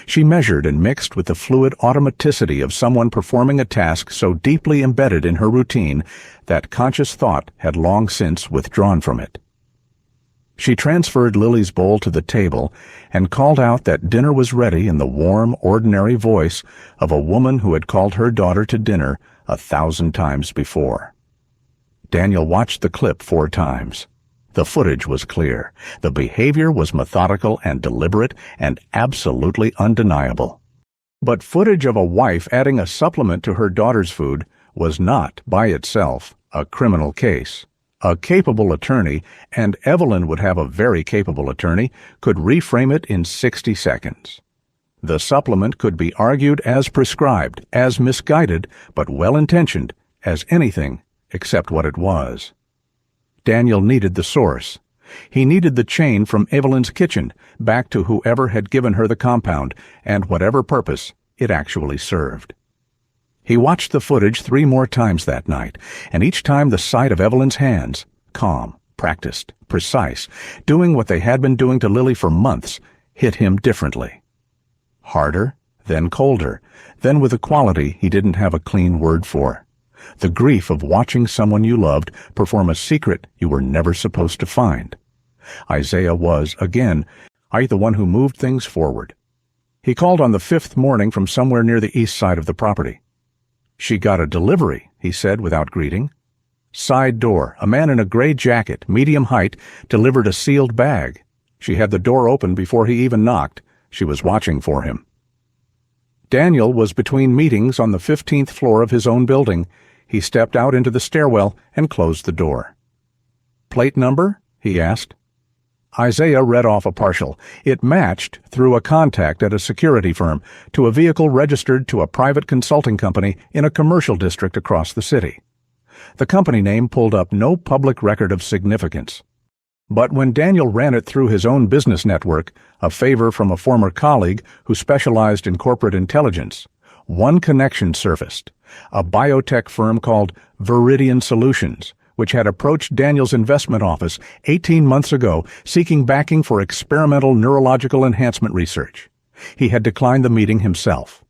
She measured and mixed with the fluid automaticity of someone performing a task so deeply embedded in her routine that conscious thought had long since withdrawn from it. She transferred Lily's bowl to the table and called out that dinner was ready in the warm, ordinary voice of a woman who had called her daughter to dinner 1,000 times before. Daniel watched the clip 4 times. The footage was clear. The behavior was methodical and deliberate and absolutely undeniable. But footage of a wife adding a supplement to her daughter's food was not, by itself, a criminal case. A capable attorney, and Evelyn would have a very capable attorney, could reframe it in 60 seconds. The supplement could be argued as prescribed, as misguided, but well-intentioned, as anything except what it was. Daniel needed the source. He needed the chain from Evelyn's kitchen back to whoever had given her the compound and whatever purpose it actually served. He watched the footage 3 more times that night, and each time the sight of Evelyn's hands, calm, practiced, precise, doing what they had been doing to Lily for months, hit him differently. Harder, then colder, then with a quality he didn't have a clean word for. The grief of watching someone you loved perform a secret you were never supposed to find. Isaiah was, again, the one who moved things forward. He called on the 5th morning from somewhere near the east side of the property. "She got a delivery," he said without greeting. Side door, a man in a gray jacket, medium height, delivered a sealed bag. She had the door open before he even knocked. She was watching for him. Daniel was between meetings on the 15th floor of his own building. He stepped out into the stairwell and closed the door. "Plate number?" he asked. Isaiah read off a partial. It matched, through a contact at a security firm, to a vehicle registered to a private consulting company in a commercial district across the city. The company name pulled up no public record of significance. But when Daniel ran it through his own business network, a favor from a former colleague who specialized in corporate intelligence, one connection surfaced: a biotech firm called Viridian Solutions, which had approached Daniel's investment office 18 months ago seeking backing for experimental neurological enhancement research. He had declined the meeting himself.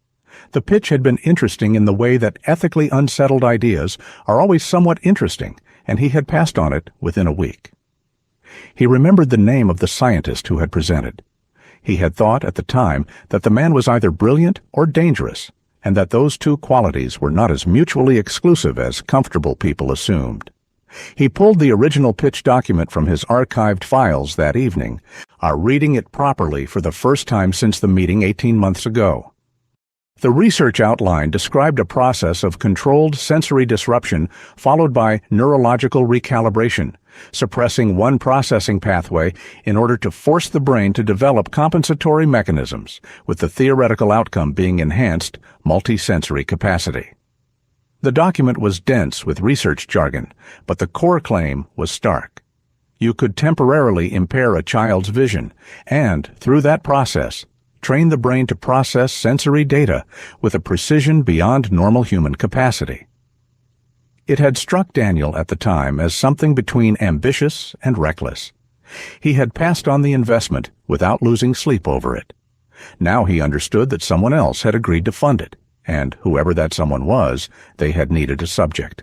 The pitch had been interesting in the way that ethically unsettled ideas are always somewhat interesting, and he had passed on it within a week. He remembered the name of the scientist who had presented. He had thought at the time that the man was either brilliant or dangerous, and that those 2 qualities were not as mutually exclusive as comfortable people assumed. He pulled the original pitch document from his archived files that evening, reading it properly for the first time since the meeting 18 months ago. The research outline described a process of controlled sensory disruption followed by neurological recalibration, suppressing one processing pathway in order to force the brain to develop compensatory mechanisms, with the theoretical outcome being enhanced multisensory capacity. The document was dense with research jargon, but the core claim was stark. You could temporarily impair a child's vision and, through that process, train the brain to process sensory data with a precision beyond normal human capacity. It had struck Daniel at the time as something between ambitious and reckless. He had passed on the investment without losing sleep over it. Now he understood that someone else had agreed to fund it, and whoever that someone was, they had needed a subject.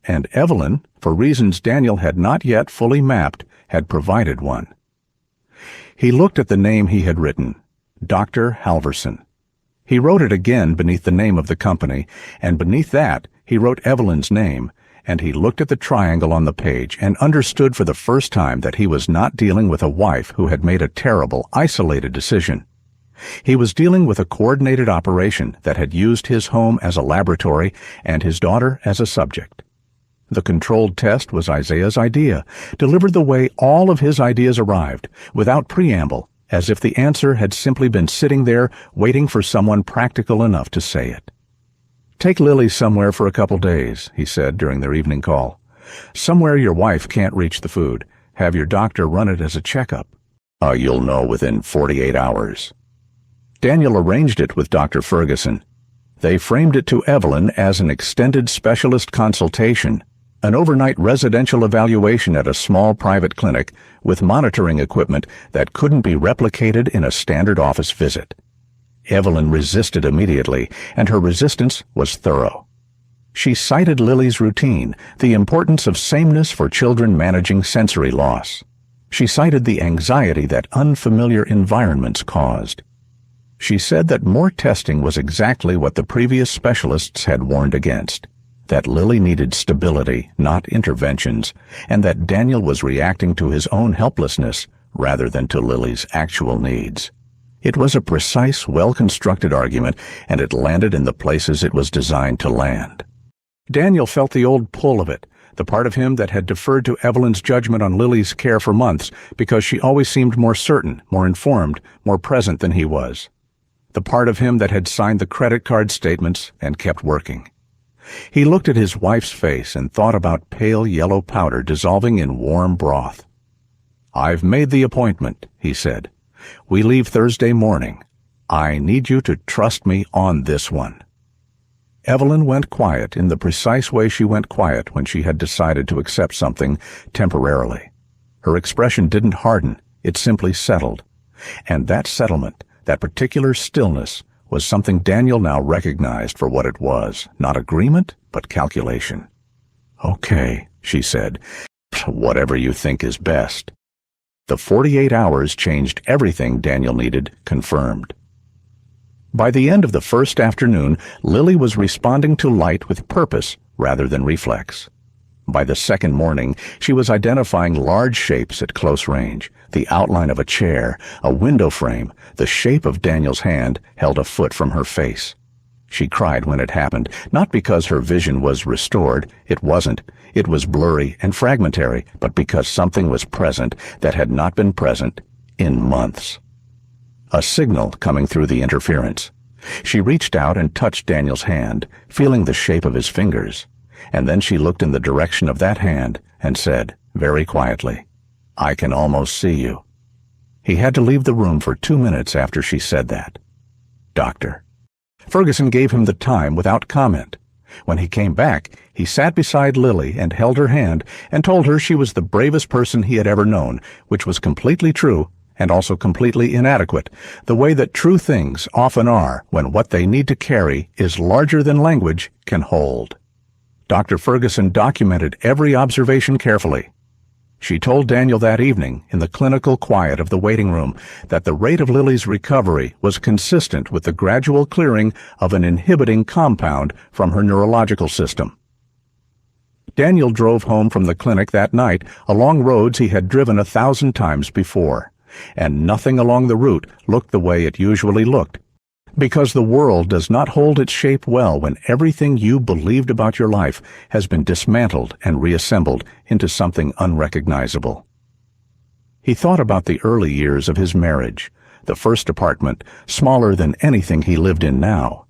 And Evelyn, for reasons Daniel had not yet fully mapped, had provided one. He looked at the name he had written, Dr. Halverson. He wrote it again beneath the name of the company, and beneath that he wrote Evelyn's name, and he looked at the triangle on the page and understood for the first time that he was not dealing with a wife who had made a terrible, isolated decision. He was dealing with a coordinated operation that had used his home as a laboratory and his daughter as a subject. The controlled test was Isaiah's idea, delivered the way all of his ideas arrived, without preamble, as if the answer had simply been sitting there waiting for someone practical enough to say it. "Take Lily somewhere for a couple days," he said during their evening call. "Somewhere your wife can't reach the food. Have your doctor run it as a checkup. You'll know within 48 hours. Daniel arranged it with Dr. Ferguson. They framed it to Evelyn as an extended specialist consultation, an overnight residential evaluation at a small private clinic with monitoring equipment that couldn't be replicated in a standard office visit. Evelyn resisted immediately, and her resistance was thorough. She cited Lily's routine, the importance of sameness for children managing sensory loss. She cited the anxiety that unfamiliar environments caused. She said that more testing was exactly what the previous specialists had warned against, that Lily needed stability, not interventions, and that Daniel was reacting to his own helplessness rather than to Lily's actual needs. It was a precise, well-constructed argument, and it landed in the places it was designed to land. Daniel felt the old pull of it, the part of him that had deferred to Evelyn's judgment on Lily's care for months because she always seemed more certain, more informed, more present than he was. The part of him that had signed the credit card statements and kept working. He looked at his wife's face and thought about pale yellow powder dissolving in warm broth. "I've made the appointment," he said. "We leave Thursday morning. I need you to trust me on this one." Evelyn went quiet in the precise way she went quiet when she had decided to accept something temporarily. Her expression didn't harden, it simply settled. And that settlement, that particular stillness, was something Daniel now recognized for what it was, not agreement, but calculation. "Okay," she said, "whatever you think is best." The 48 hours changed everything Daniel needed confirmed. By the end of the first afternoon, Lily was responding to light with purpose rather than reflex. By the second morning, she was identifying large shapes at close range, the outline of a chair, a window frame, the shape of Daniel's hand held a foot from her face. She cried when it happened, not because her vision was restored, it wasn't. It was blurry and fragmentary, but because something was present that had not been present in months. A signal coming through the interference. She reached out and touched Daniel's hand, feeling the shape of his fingers, and then she looked in the direction of that hand and said, very quietly, "I can almost see you." He had to leave the room for 2 minutes after she said that. "Doctor." Ferguson gave him the time without comment. When he came back, he sat beside Lily and held her hand and told her she was the bravest person he had ever known, which was completely true and also completely inadequate, the way that true things often are when what they need to carry is larger than language can hold. Dr. Ferguson documented every observation carefully. She told Daniel that evening, in the clinical quiet of the waiting room, that the rate of Lily's recovery was consistent with the gradual clearing of an inhibiting compound from her neurological system. Daniel drove home from the clinic that night along roads he had driven 1,000 times before, and nothing along the route looked the way it usually looked, because the world does not hold its shape well when everything you believed about your life has been dismantled and reassembled into something unrecognizable. He thought about the early years of his marriage, the first apartment, smaller than anything he lived in now,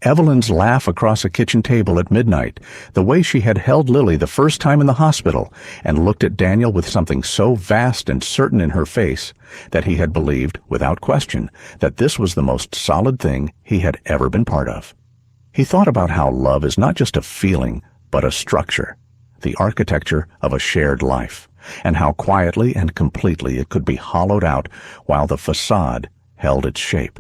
Evelyn's laugh across a kitchen table at midnight, the way she had held Lily the first time in the hospital and looked at Daniel with something so vast and certain in her face that he had believed, without question, that this was the most solid thing he had ever been part of. He thought about how love is not just a feeling, but a structure, the architecture of a shared life, and how quietly and completely it could be hollowed out while the facade held its shape.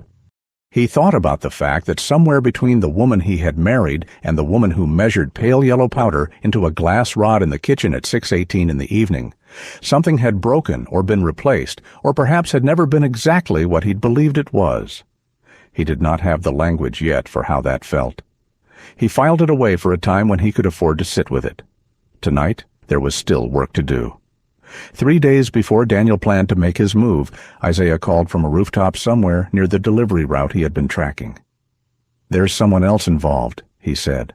He thought about the fact that somewhere between the woman he had married and the woman who measured pale yellow powder into a glass rod in the kitchen at 6:18 in the evening, something had broken or been replaced, or perhaps had never been exactly what he'd believed it was. He did not have the language yet for how that felt. He filed it away for a time when he could afford to sit with it. Tonight, there was still work to do. 3 days before Daniel planned to make his move, Isaiah called from a rooftop somewhere near the delivery route he had been tracking. "There's someone else involved," he said.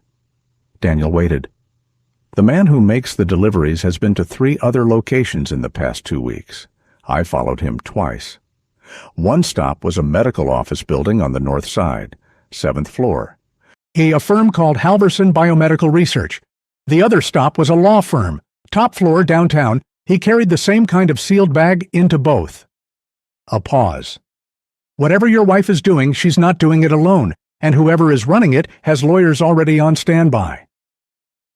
Daniel waited. "The man who makes the deliveries has been to 3 other locations in the past 2 weeks. I followed him twice. One stop was a medical office building on the north side, 7th floor. A firm called Halverson Biomedical Research. The other stop was a law firm, top floor downtown. He carried the same kind of sealed bag into both." A pause. "Whatever your wife is doing, she's not doing it alone, and whoever is running it has lawyers already on standby."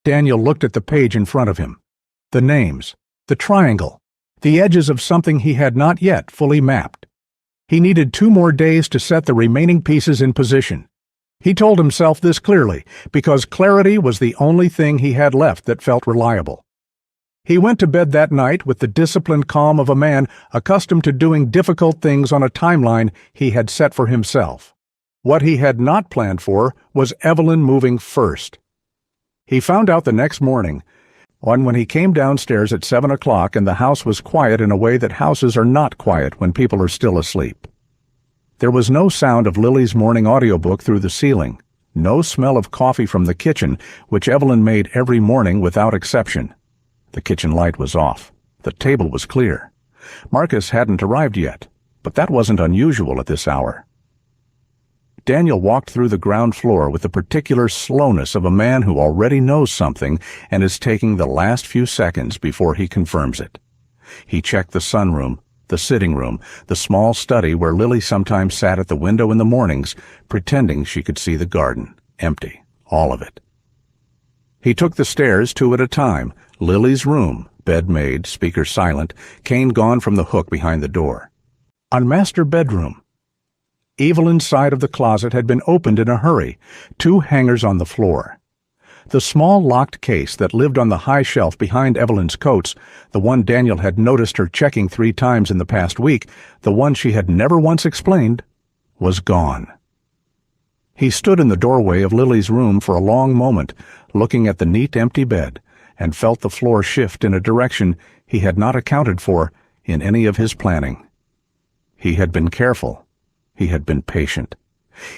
Daniel looked at the page in front of him. The names, the triangle, the edges of something he had not yet fully mapped. He needed 2 more days to set the remaining pieces in position. He told himself this clearly, because clarity was the only thing he had left that felt reliable. He went to bed that night with the disciplined calm of a man accustomed to doing difficult things on a timeline he had set for himself. What he had not planned for was Evelyn moving first. He found out the next morning, when he came downstairs at 7 o'clock and the house was quiet in a way that houses are not quiet when people are still asleep. There was no sound of Lily's morning audiobook through the ceiling, no smell of coffee from the kitchen, which Evelyn made every morning without exception. The kitchen light was off. The table was clear. Marcus hadn't arrived yet, but that wasn't unusual at this hour. Daniel walked through the ground floor with the particular slowness of a man who already knows something and is taking the last few seconds before he confirms it. He checked the sunroom, the sitting room, the small study where Lily sometimes sat at the window in the mornings, pretending she could see the garden, empty, all of it. He took the stairs 2 at a time. Lily's room, bed made, speaker silent, cane gone from the hook behind the door. On master bedroom. Evelyn's side of the closet had been opened in a hurry, 2 hangers on the floor. The small locked case that lived on the high shelf behind Evelyn's coats, the one Daniel had noticed her checking 3 times in the past week, the one she had never once explained, was gone. He stood in the doorway of Lily's room for a long moment, looking at the neat empty bed, and felt the floor shift in a direction he had not accounted for in any of his planning. He had been careful. He had been patient.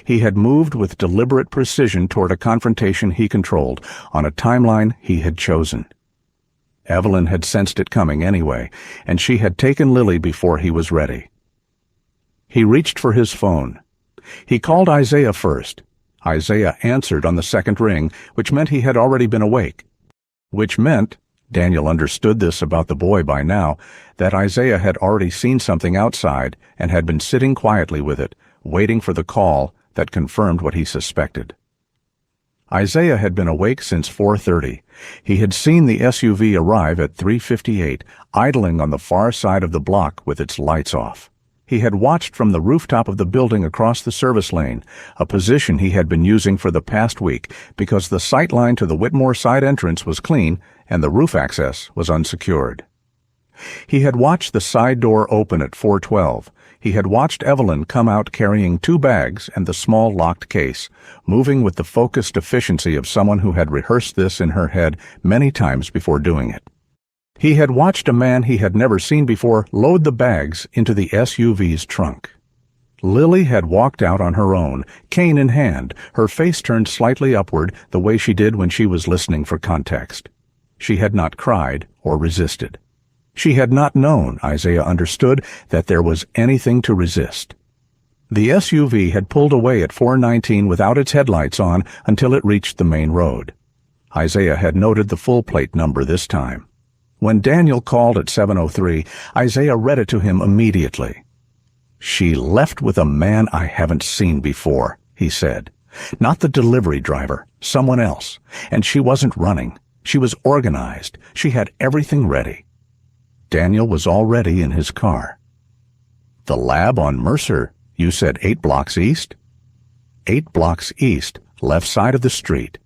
He had moved with deliberate precision toward a confrontation he controlled, on a timeline he had chosen. Evelyn had sensed it coming anyway, and she had taken Lily before he was ready. He reached for his phone. He called Isaiah first. Isaiah answered on the second ring, which meant he had already been awake. Which meant, Daniel understood this about the boy by now, that Isaiah had already seen something outside and had been sitting quietly with it, waiting for the call that confirmed what he suspected. Isaiah had been awake since 4:30. He had seen the SUV arrive at 3:58, idling on the far side of the block with its lights off. He had watched from the rooftop of the building across the service lane, a position he had been using for the past week because the sight line to the Whitmore side entrance was clean and the roof access was unsecured. He had watched the side door open at 4:12. He had watched Evelyn come out carrying 2 bags and the small locked case, moving with the focused efficiency of someone who had rehearsed this in her head many times before doing it. He had watched a man he had never seen before load the bags into the SUV's trunk. Lily had walked out on her own, cane in hand, her face turned slightly upward the way she did when she was listening for context. She had not cried or resisted. She had not known, Isaiah understood, that there was anything to resist. The SUV had pulled away at 4:19 without its headlights on until it reached the main road. Isaiah had noted the full plate number this time. When Daniel called at 7:03, Isaiah read it to him immediately. "She left with a man I haven't seen before," he said. "Not the delivery driver, someone else. And she wasn't running. She was organized. She had everything ready." Daniel was already in his car. "The lab on Mercer, you said 8 blocks east?" 8 blocks east, left side of the street.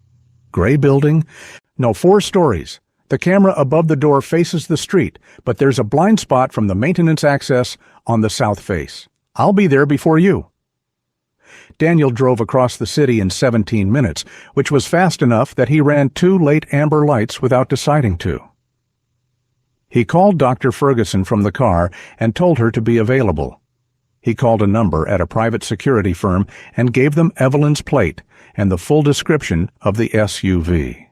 Gray building? No, 4 stories. The camera above the door faces the street, but there's a blind spot from the maintenance access on the south face. I'll be there before you." Daniel drove across the city in 17 minutes, which was fast enough that he ran 2 late amber lights without deciding to. He called Dr. Ferguson from the car and told her to be available. He called a number at a private security firm and gave them Evelyn's plate and the full description of the SUV.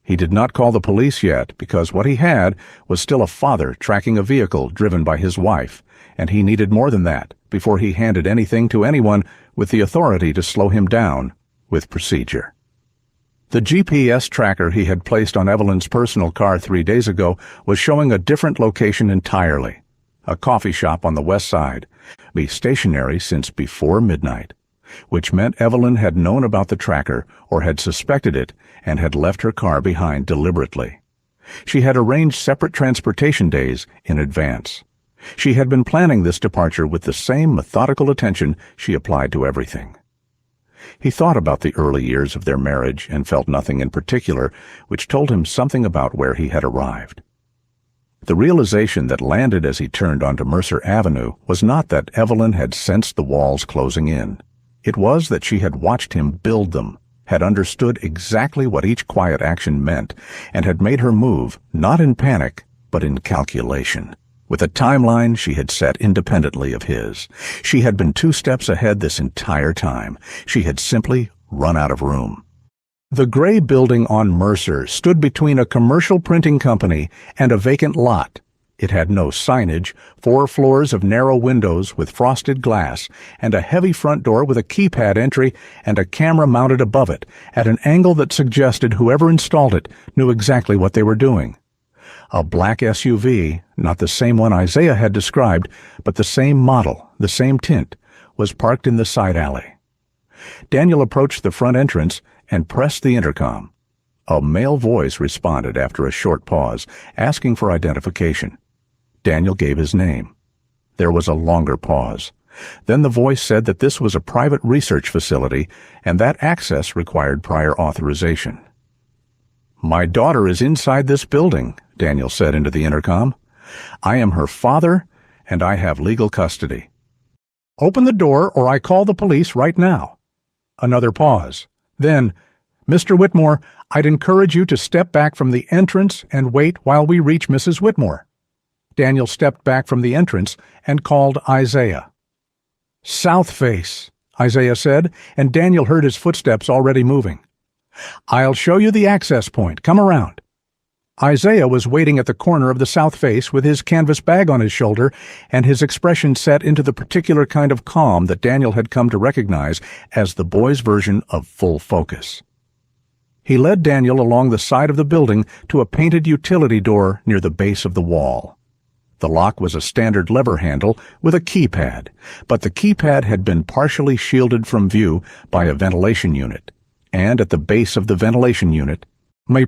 He did not call the police yet because what he had was still a father tracking a vehicle driven by his wife, and he needed more than that before he handed anything to anyone with the authority to slow him down with procedure. The GPS tracker he had placed on Evelyn's personal car 3 days ago was showing a different location entirely, a coffee shop on the west side, be stationary since before midnight, which meant Evelyn had known about the tracker or had suspected it and had left her car behind deliberately. She had arranged separate transportation days in advance. She had been planning this departure with the same methodical attention she applied to everything. He thought about the early years of their marriage and felt nothing in particular, which told him something about where he had arrived. The realization that landed as he turned onto Mercer Avenue was not that Evelyn had sensed the walls closing in. It was that she had watched him build them, had understood exactly what each quiet action meant, and had made her move, not in panic, but in calculation, with a timeline she had set independently of his. She had been 2 steps ahead this entire time. She had simply run out of room. The gray building on Mercer stood between a commercial printing company and a vacant lot. It had no signage, 4 floors of narrow windows with frosted glass, and a heavy front door with a keypad entry and a camera mounted above it at an angle that suggested whoever installed it knew exactly what they were doing. A black SUV, not the same one Isaiah had described, but the same model, the same tint, was parked in the side alley. Daniel approached the front entrance and pressed the intercom. A male voice responded after a short pause, asking for identification. Daniel gave his name. There was a longer pause. Then the voice said that this was a private research facility and that access required prior authorization. "My daughter is inside this building," Daniel said into the intercom. "I am her father, and I have legal custody. Open the door or I call the police right now." Another pause. Then, "Mr. Whitmore, I'd encourage you to step back from the entrance and wait while we reach Mrs. Whitmore." Daniel stepped back from the entrance and called Isaiah. "South face," Isaiah said, and Daniel heard his footsteps already moving. "I'll show you the access point. Come around." Isaiah was waiting at the corner of the south face with his canvas bag on his shoulder and his expression set into the particular kind of calm that Daniel had come to recognize as the boy's version of full focus. He led Daniel along the side of the building to a painted utility door near the base of the wall. The lock was a standard lever handle with a keypad, but the keypad had been partially shielded from view by a ventilation unit, and at the base of the ventilation unit,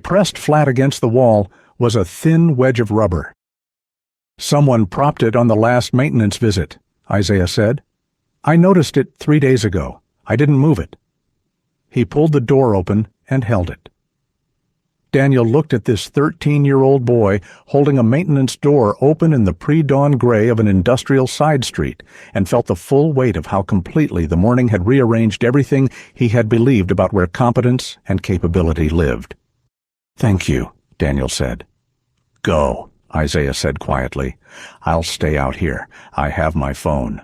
pressed flat against the wall, was a thin wedge of rubber. "Someone propped it on the last maintenance visit," Isaiah said. "I noticed it 3 days ago. I didn't move it." He pulled the door open and held it. Daniel looked at this 13-year-old boy holding a maintenance door open in the pre-dawn gray of an industrial side street and felt the full weight of how completely the morning had rearranged everything he had believed about where competence and capability lived. "Thank you," Daniel said. "Go," Isaiah said quietly. "I'll stay out here. I have my phone."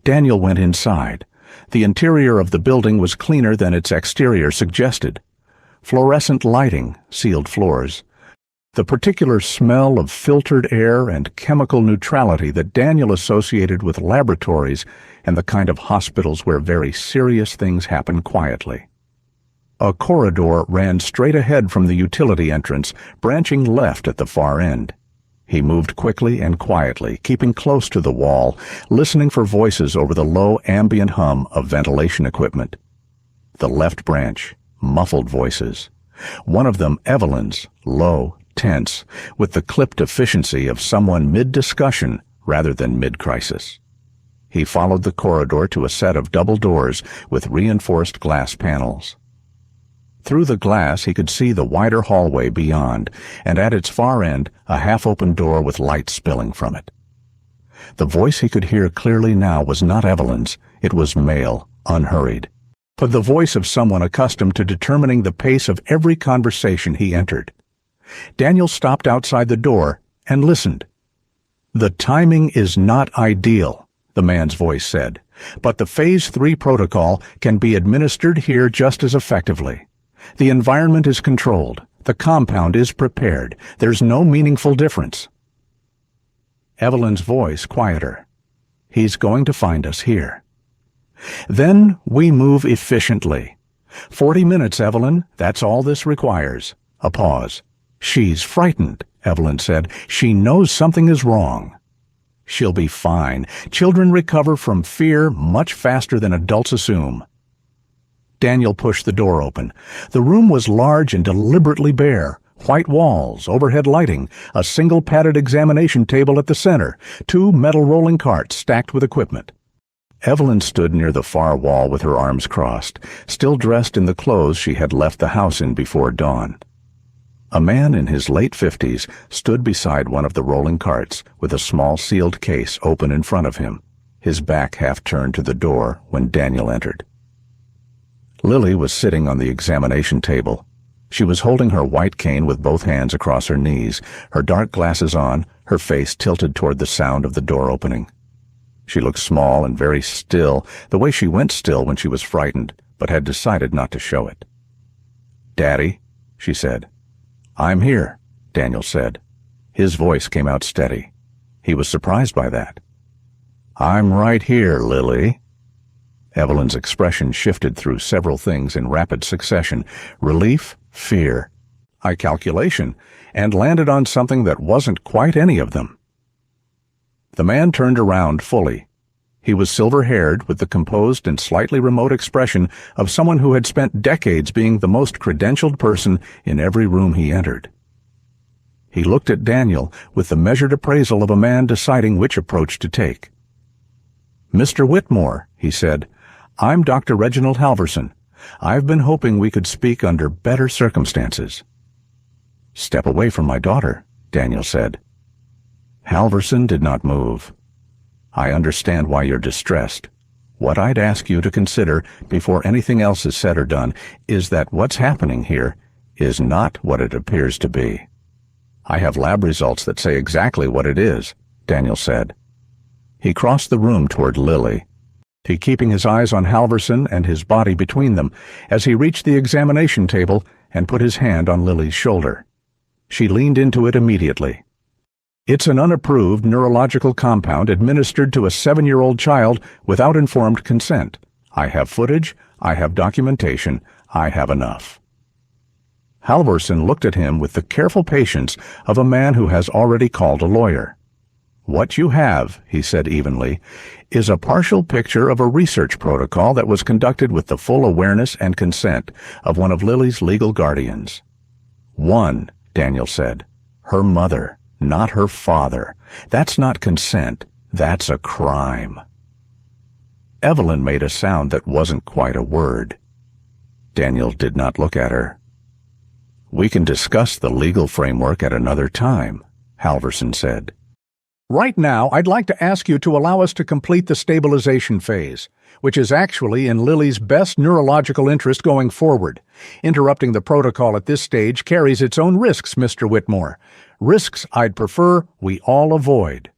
Daniel went inside. The interior of the building was cleaner than its exterior suggested. Fluorescent lighting sealed floors. The particular smell of filtered air and chemical neutrality that Daniel associated with laboratories and the kind of hospitals where very serious things happen quietly. A corridor ran straight ahead from the utility entrance, branching left at the far end. He moved quickly and quietly, keeping close to the wall, listening for voices over the low ambient hum of ventilation equipment. The left branch, muffled voices. One of them, Evelyn's, low, tense, with the clipped efficiency of someone mid-discussion rather than mid-crisis. He followed the corridor to a set of double doors with reinforced glass panels. Through the glass he could see the wider hallway beyond, and at its far end a half-open door with light spilling from it. The voice he could hear clearly now was not Evelyn's. It was male, unhurried, but the voice of someone accustomed to determining the pace of every conversation he entered. Daniel stopped outside the door and listened. "The timing is not ideal," the man's voice said, "but the Phase 3 protocol can be administered here just as effectively. The environment is controlled. The compound is prepared. There's no meaningful difference." Evelyn's voice quieter. "He's going to find us here." "Then we move efficiently. 40 minutes, Evelyn. That's all this requires." A pause. "She's frightened," Evelyn said. "She knows something is wrong." "She'll be fine. Children recover from fear much faster than adults assume." Daniel pushed the door open. The room was large and deliberately bare. White walls, overhead lighting, a single padded examination table at the center, 2 metal rolling carts stacked with equipment. Evelyn stood near the far wall with her arms crossed, still dressed in the clothes she had left the house in before dawn. A man in his late 50s stood beside one of the rolling carts with a small sealed case open in front of him, his back half turned to the door when Daniel entered. Lily was sitting on the examination table. She was holding her white cane with both hands across her knees, her dark glasses on, her face tilted toward the sound of the door opening. She looked small and very still, the way she went still when she was frightened, but had decided not to show it. "Daddy," she said. "I'm here," Daniel said. His voice came out steady. He was surprised by that. "I'm right here, Lily." Evelyn's expression shifted through several things in rapid succession: relief, fear, calculation, and landed on something that wasn't quite any of them. The man turned around fully. He was silver-haired, with the composed and slightly remote expression of someone who had spent decades being the most credentialed person in every room he entered. He looked at Daniel with the measured appraisal of a man deciding which approach to take. "Mr. Whitmore," he said, "I'm Dr. Reginald Halverson. I've been hoping we could speak under better circumstances." "Step away from my daughter," Daniel said. Halverson did not move. "I understand why you're distressed. What I'd ask you to consider before anything else is said or done is that what's happening here is not what it appears to be." "I have lab results that say exactly what it is," Daniel said. He crossed the room toward Lily, he keeping his eyes on Halverson and his body between them as he reached the examination table and put his hand on Lily's shoulder. She leaned into it immediately. "It's an unapproved neurological compound administered to a 7-year-old child without informed consent. I have footage, I have documentation, I have enough." Halverson looked at him with the careful patience of a man who has already called a lawyer. "What you have," he said evenly, "is a partial picture of a research protocol that was conducted with the full awareness and consent of one of Lily's legal guardians." "One," Daniel said. "Her mother, not her father. That's not consent. That's a crime." Evelyn made a sound that wasn't quite a word. Daniel did not look at her. "We can discuss the legal framework at another time," Halverson said. "Right now, I'd like to ask you to allow us to complete the stabilization phase, which is actually in Lily's best neurological interest going forward. Interrupting the protocol at this stage carries its own risks, Mr. Whitmore. Risks I'd prefer we all avoid."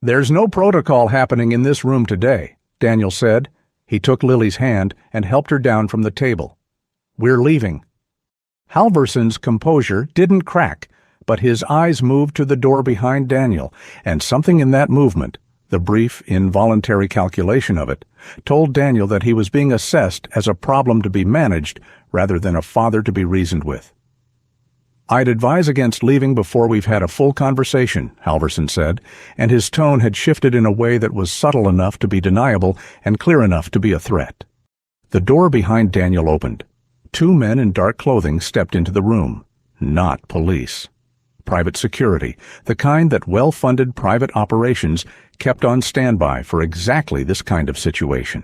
"There's no protocol happening in this room today," Daniel said. He took Lily's hand and helped her down from the table. "We're leaving." Halverson's composure didn't crack, but his eyes moved to the door behind Daniel, and something in that movement, the brief, involuntary calculation of it, told Daniel that he was being assessed as a problem to be managed rather than a father to be reasoned with. "I'd advise against leaving before we've had a full conversation," Halverson said, and his tone had shifted in a way that was subtle enough to be deniable and clear enough to be a threat. The door behind Daniel opened. 2 men in dark clothing stepped into the room. Not police. Private security, the kind that well-funded private operations kept on standby for exactly this kind of situation.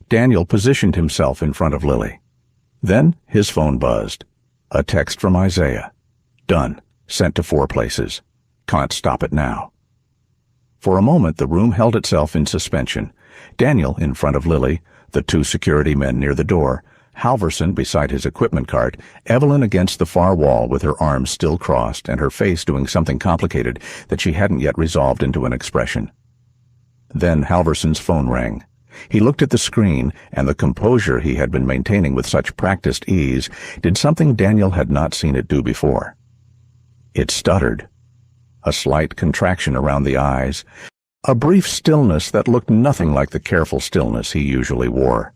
Daniel positioned himself in front of Lily. Then his phone buzzed. A text from Isaiah. "Done. Sent to 4 places. Can't stop it now." For a moment the room held itself in suspension. Daniel in front of Lily, the 2 security men near the door, Halverson beside his equipment cart, Evelyn against the far wall with her arms still crossed and her face doing something complicated that she hadn't yet resolved into an expression. Then Halverson's phone rang. He looked at the screen, and the composure he had been maintaining with such practiced ease did something Daniel had not seen it do before. It stuttered. A slight contraction around the eyes. A brief stillness that looked nothing like the careful stillness he usually wore.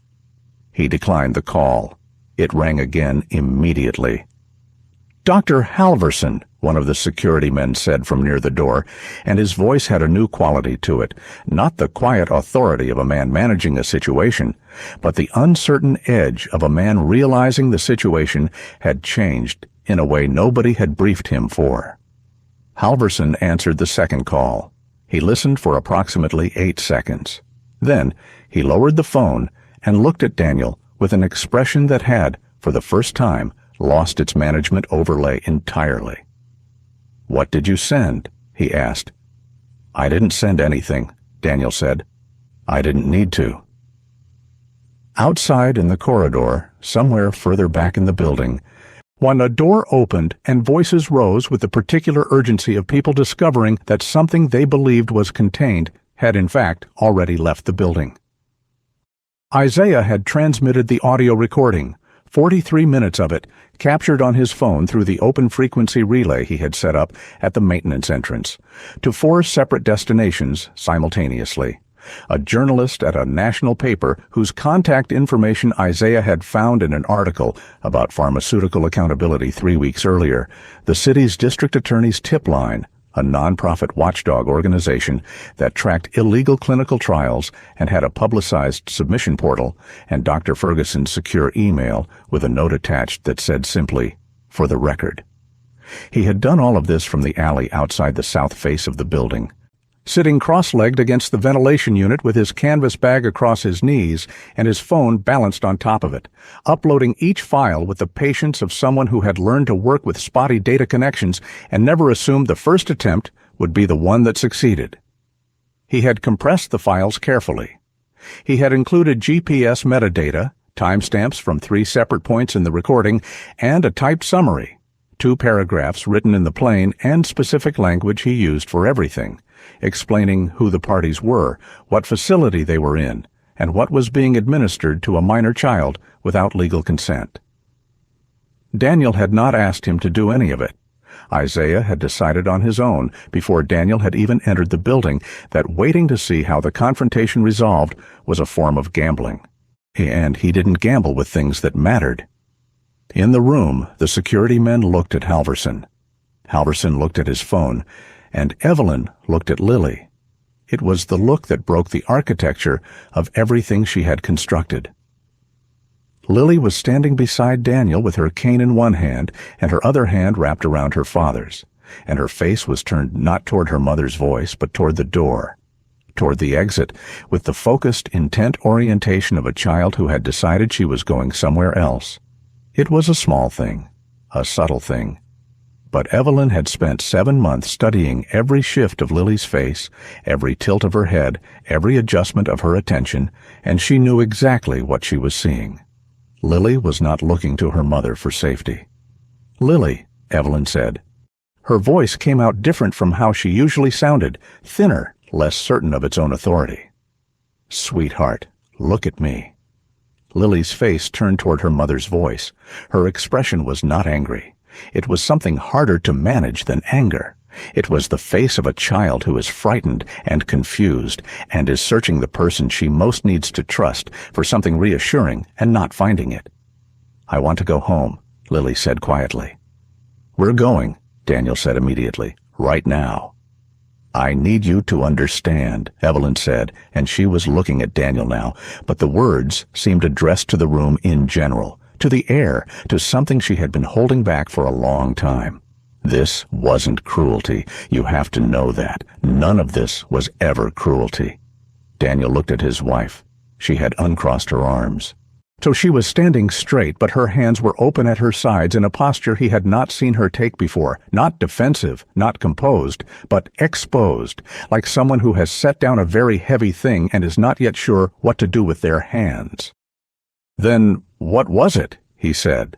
He declined the call. It rang again immediately. "Dr. Halverson," one of the security men said from near the door, and his voice had a new quality to it, not the quiet authority of a man managing a situation, but the uncertain edge of a man realizing the situation had changed in a way nobody had briefed him for. Halverson answered the second call. He listened for approximately 8 seconds. Then he lowered the phone and looked at Daniel with an expression that had, for the first time, lost its management overlay entirely. "What did you send?" he asked. "I didn't send anything," Daniel said. "I didn't need to." Outside in the corridor, somewhere further back in the building, when a door opened and voices rose with the particular urgency of people discovering that something they believed was contained had in fact already left the building. Isaiah had transmitted the audio recording, 43 minutes of it, captured on his phone through the open-frequency relay he had set up at the maintenance entrance, to 4 separate destinations simultaneously. A journalist at a national paper whose contact information Isaiah had found in an article about pharmaceutical accountability 3 weeks earlier, the city's district attorney's tip line, a non-profit watchdog organization that tracked illegal clinical trials and had a publicized submission portal, and Dr. Ferguson's secure email with a note attached that said simply, "For the record." He had done all of this from the alley outside the south face of the building. Sitting cross-legged against the ventilation unit with his canvas bag across his knees and his phone balanced on top of it, uploading each file with the patience of someone who had learned to work with spotty data connections and never assumed the first attempt would be the one that succeeded. He had compressed the files carefully. He had included GPS metadata, timestamps from 3 separate points in the recording, and a typed summary, 2 paragraphs written in the plain and specific language he used for everything, explaining who the parties were, what facility they were in, and what was being administered to a minor child without legal consent. Daniel had not asked him to do any of it. Isaiah had decided on his own, before Daniel had even entered the building, that waiting to see how the confrontation resolved was a form of gambling. And he didn't gamble with things that mattered. In the room, the security men looked at Halverson. Halverson looked at his phone, and Evelyn looked at Lily. It was the look that broke the architecture of everything she had constructed. Lily was standing beside Daniel with her cane in one hand and her other hand wrapped around her father's, and her face was turned not toward her mother's voice but toward the door, toward the exit, with the focused, intent orientation of a child who had decided she was going somewhere else. It was a small thing, a subtle thing. But Evelyn had spent 7 months studying every shift of Lily's face, every tilt of her head, every adjustment of her attention, and she knew exactly what she was seeing. Lily was not looking to her mother for safety. "Lily," Evelyn said. Her voice came out different from how she usually sounded, thinner, less certain of its own authority. "Sweetheart, look at me." Lily's face turned toward her mother's voice. Her expression was not angry. It was something harder to manage than anger. It was the face of a child who is frightened and confused and is searching the person she most needs to trust for something reassuring and not finding it. "I want to go home," Lily said quietly. "We're going," Daniel said immediately, "right now." "I need you to understand," Evelyn said, and she was looking at Daniel now, but the words seemed addressed to the room in general, to the air, to something she had been holding back for a long time. This wasn't cruelty. You have to know that. None of this was ever cruelty. Daniel looked at his wife. She had uncrossed her arms. So she was standing straight, but her hands were open at her sides in a posture he had not seen her take before, not defensive, not composed, but exposed, like someone who has set down a very heavy thing and is not yet sure what to do with their hands. "Then what was it?" he said.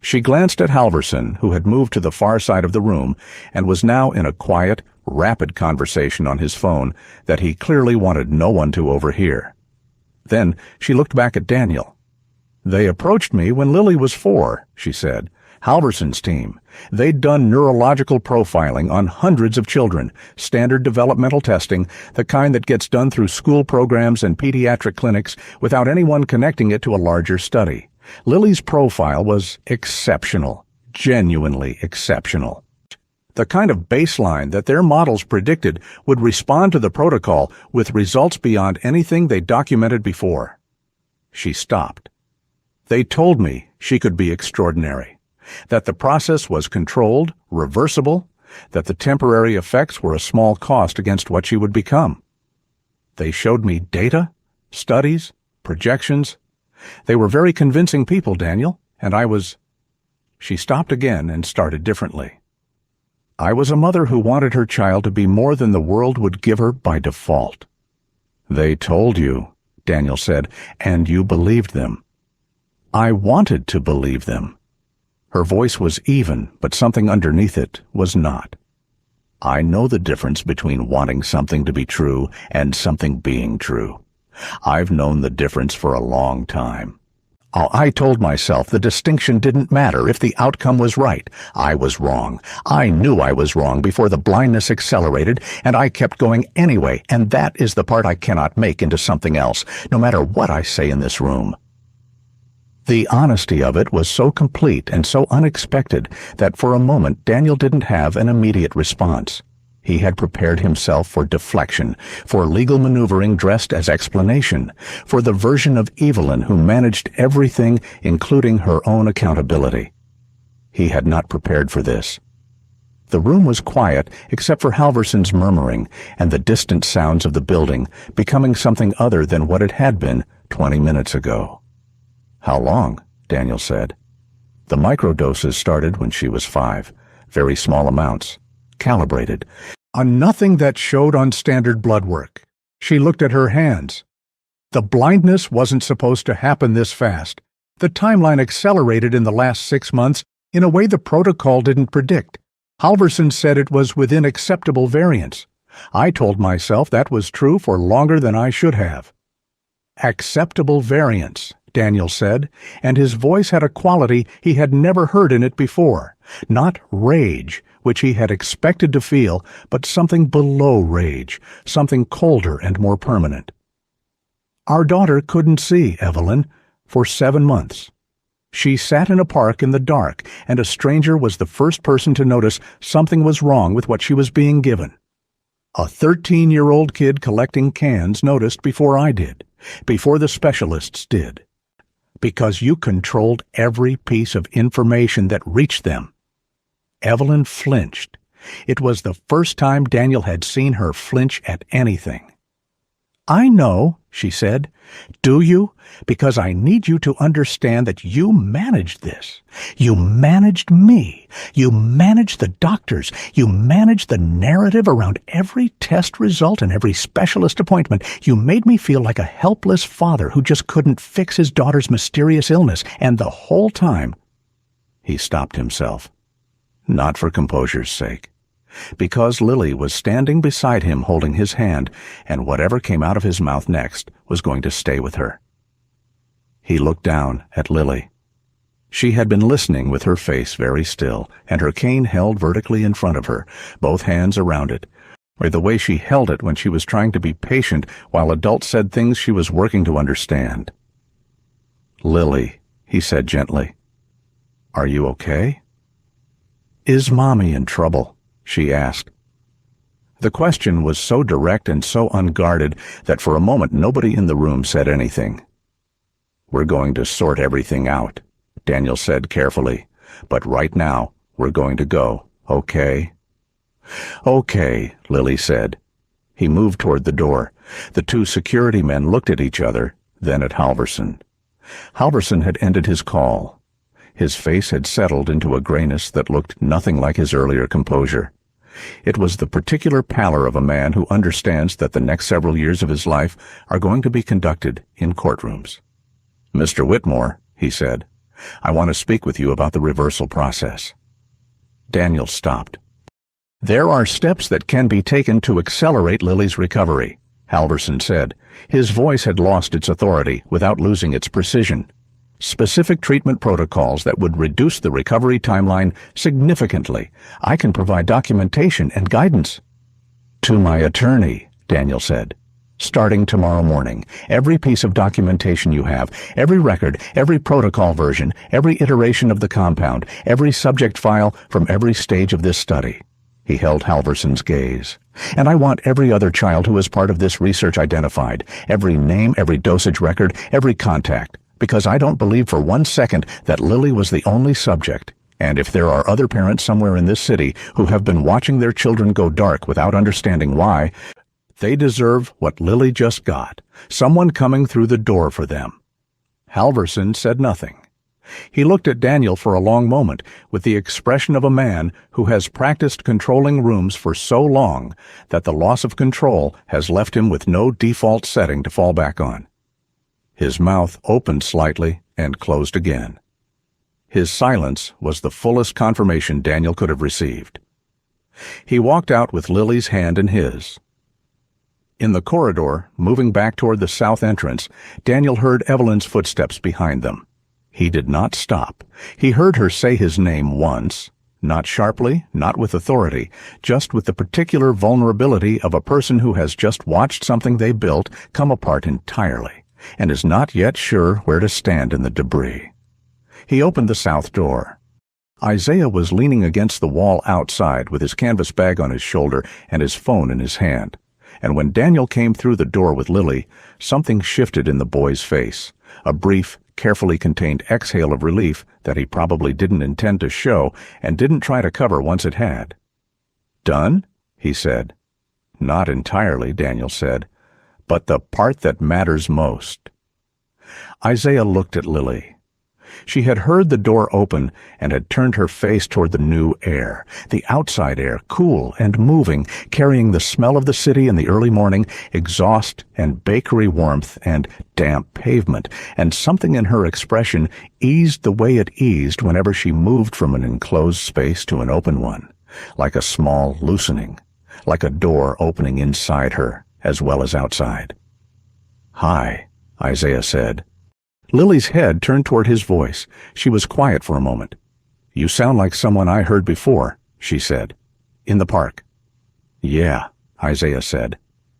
She glanced at Halverson, who had moved to the far side of the room and was now in a quiet, rapid conversation on his phone that he clearly wanted no one to overhear. Then she looked back at Daniel. "They approached me when Lily was 4, she said. Halverson's team. They'd done neurological profiling on hundreds of children, standard developmental testing, the kind that gets done through school programs and pediatric clinics without anyone connecting it to a larger study. Lily's profile was exceptional, genuinely exceptional. The kind of baseline that their models predicted would respond to the protocol with results beyond anything they documented before." She stopped. "They told me she could be extraordinary, that the process was controlled, reversible, that the temporary effects were a small cost against what she would become. They showed me data, studies, projections. They were very convincing people, Daniel, and I was—" She stopped again and started differently. "I was a mother who wanted her child to be more than the world would give her by default." "They told you," Daniel said, "and you believed them." "I wanted to believe them." Her voice was even, but something underneath it was not. "I know the difference between wanting something to be true and something being true. I've known the difference for a long time. I told myself the distinction didn't matter if the outcome was right. I was wrong. I knew I was wrong before the blindness accelerated, and I kept going anyway, and that is the part I cannot make into something else, no matter what I say in this room." The honesty of it was so complete and so unexpected that for a moment Daniel didn't have an immediate response. He had prepared himself for deflection, for legal maneuvering dressed as explanation, for the version of Evelyn who managed everything, including her own accountability. He had not prepared for this. The room was quiet except for Halverson's murmuring and the distant sounds of the building, becoming something other than what it had been 20 minutes ago. "How long?" Daniel said. "The microdoses started when she was 5, very small amounts, calibrated, on nothing that showed on standard blood work." She looked at her hands. "The blindness wasn't supposed to happen this fast. The timeline accelerated in the last 6 months in a way the protocol didn't predict. Halverson said it was within acceptable variance. I told myself that was true for longer than I should have." "Acceptable variance," Daniel said, and his voice had a quality he had never heard in it before. Not rage, which he had expected to feel, but something below rage, something colder and more permanent. "Our daughter couldn't see, Evelyn, for 7 months. She sat in a park in the dark, and a stranger was the first person to notice something was wrong with what she was being given. A 13-year-old kid collecting cans noticed before I did, before the specialists did. Because you controlled every piece of information that reached them." Evelyn flinched. It was the first time Daniel had seen her flinch at anything. "I know," she said. "Do you? Because I need you to understand that you managed this. You managed me. You managed the doctors. You managed the narrative around every test result and every specialist appointment. You made me feel like a helpless father who just couldn't fix his daughter's mysterious illness, and the whole time—" He stopped himself. Not for composure's sake. Because Lily was standing beside him holding his hand, and whatever came out of his mouth next was going to stay with her. He looked down at Lily. She had been listening with her face very still, and her cane held vertically in front of her, both hands around it, or the way she held it when she was trying to be patient while adults said things she was working to understand. "Lily," he said gently, "are you okay?" "Is Mommy in trouble?" she asked. The question was so direct and so unguarded that for a moment nobody in the room said anything. "We're going to sort everything out," Daniel said carefully. "But right now, we're going to go, okay?" "Okay," Lily said. He moved toward the door. The 2 security men looked at each other, then at Halverson. Halverson had ended his call. His face had settled into a grayness that looked nothing like his earlier composure. It was the particular pallor of a man who understands that the next several years of his life are going to be conducted in courtrooms. "Mr. Whitmore," he said, "I want to speak with you about the reversal process." Daniel stopped. "There are steps that can be taken to accelerate Lily's recovery," Halverson said. His voice had lost its authority without losing its precision. "Specific treatment protocols that would reduce the recovery timeline significantly. I can provide documentation and guidance." "To my attorney," Daniel said. "Starting tomorrow morning, every piece of documentation you have, every record, every protocol version, every iteration of the compound, every subject file from every stage of this study." He held Halverson's gaze. "And I want every other child who is part of this research identified, every name, every dosage record, every contact, because I don't believe for 1 second that Lily was the only subject. And if there are other parents somewhere in this city who have been watching their children go dark without understanding why, they deserve what Lily just got, someone coming through the door for them." Halverson said nothing. He looked at Daniel for a long moment with the expression of a man who has practiced controlling rooms for so long that the loss of control has left him with no default setting to fall back on. His mouth opened slightly and closed again. His silence was the fullest confirmation Daniel could have received. He walked out with Lily's hand in his. In the corridor, moving back toward the south entrance, Daniel heard Evelyn's footsteps behind them. He did not stop. He heard her say his name once, not sharply, not with authority, just with the particular vulnerability of a person who has just watched something they built come apart entirely and is not yet sure where to stand in the debris. He opened the south door. Isaiah was leaning against the wall outside with his canvas bag on his shoulder and his phone in his hand. And when Daniel came through the door with Lily, something shifted in the boy's face, a brief, carefully contained exhale of relief that he probably didn't intend to show and didn't try to cover once it had. "Done?" he said. "Not entirely," Daniel said, "but the part that matters most." Isaiah looked at Lily. She had heard the door open and had turned her face toward the new air, the outside air, cool and moving, carrying the smell of the city in the early morning, exhaust and bakery warmth and damp pavement, and something in her expression eased the way it eased whenever she moved from an enclosed space to an open one, like a small loosening, like a door opening inside her as well as outside. "Hi," Isaiah said. Lily's head turned toward his voice. She was quiet for a moment. "You sound like someone I heard before," she said. "In the park." "Yeah," Isaiah said.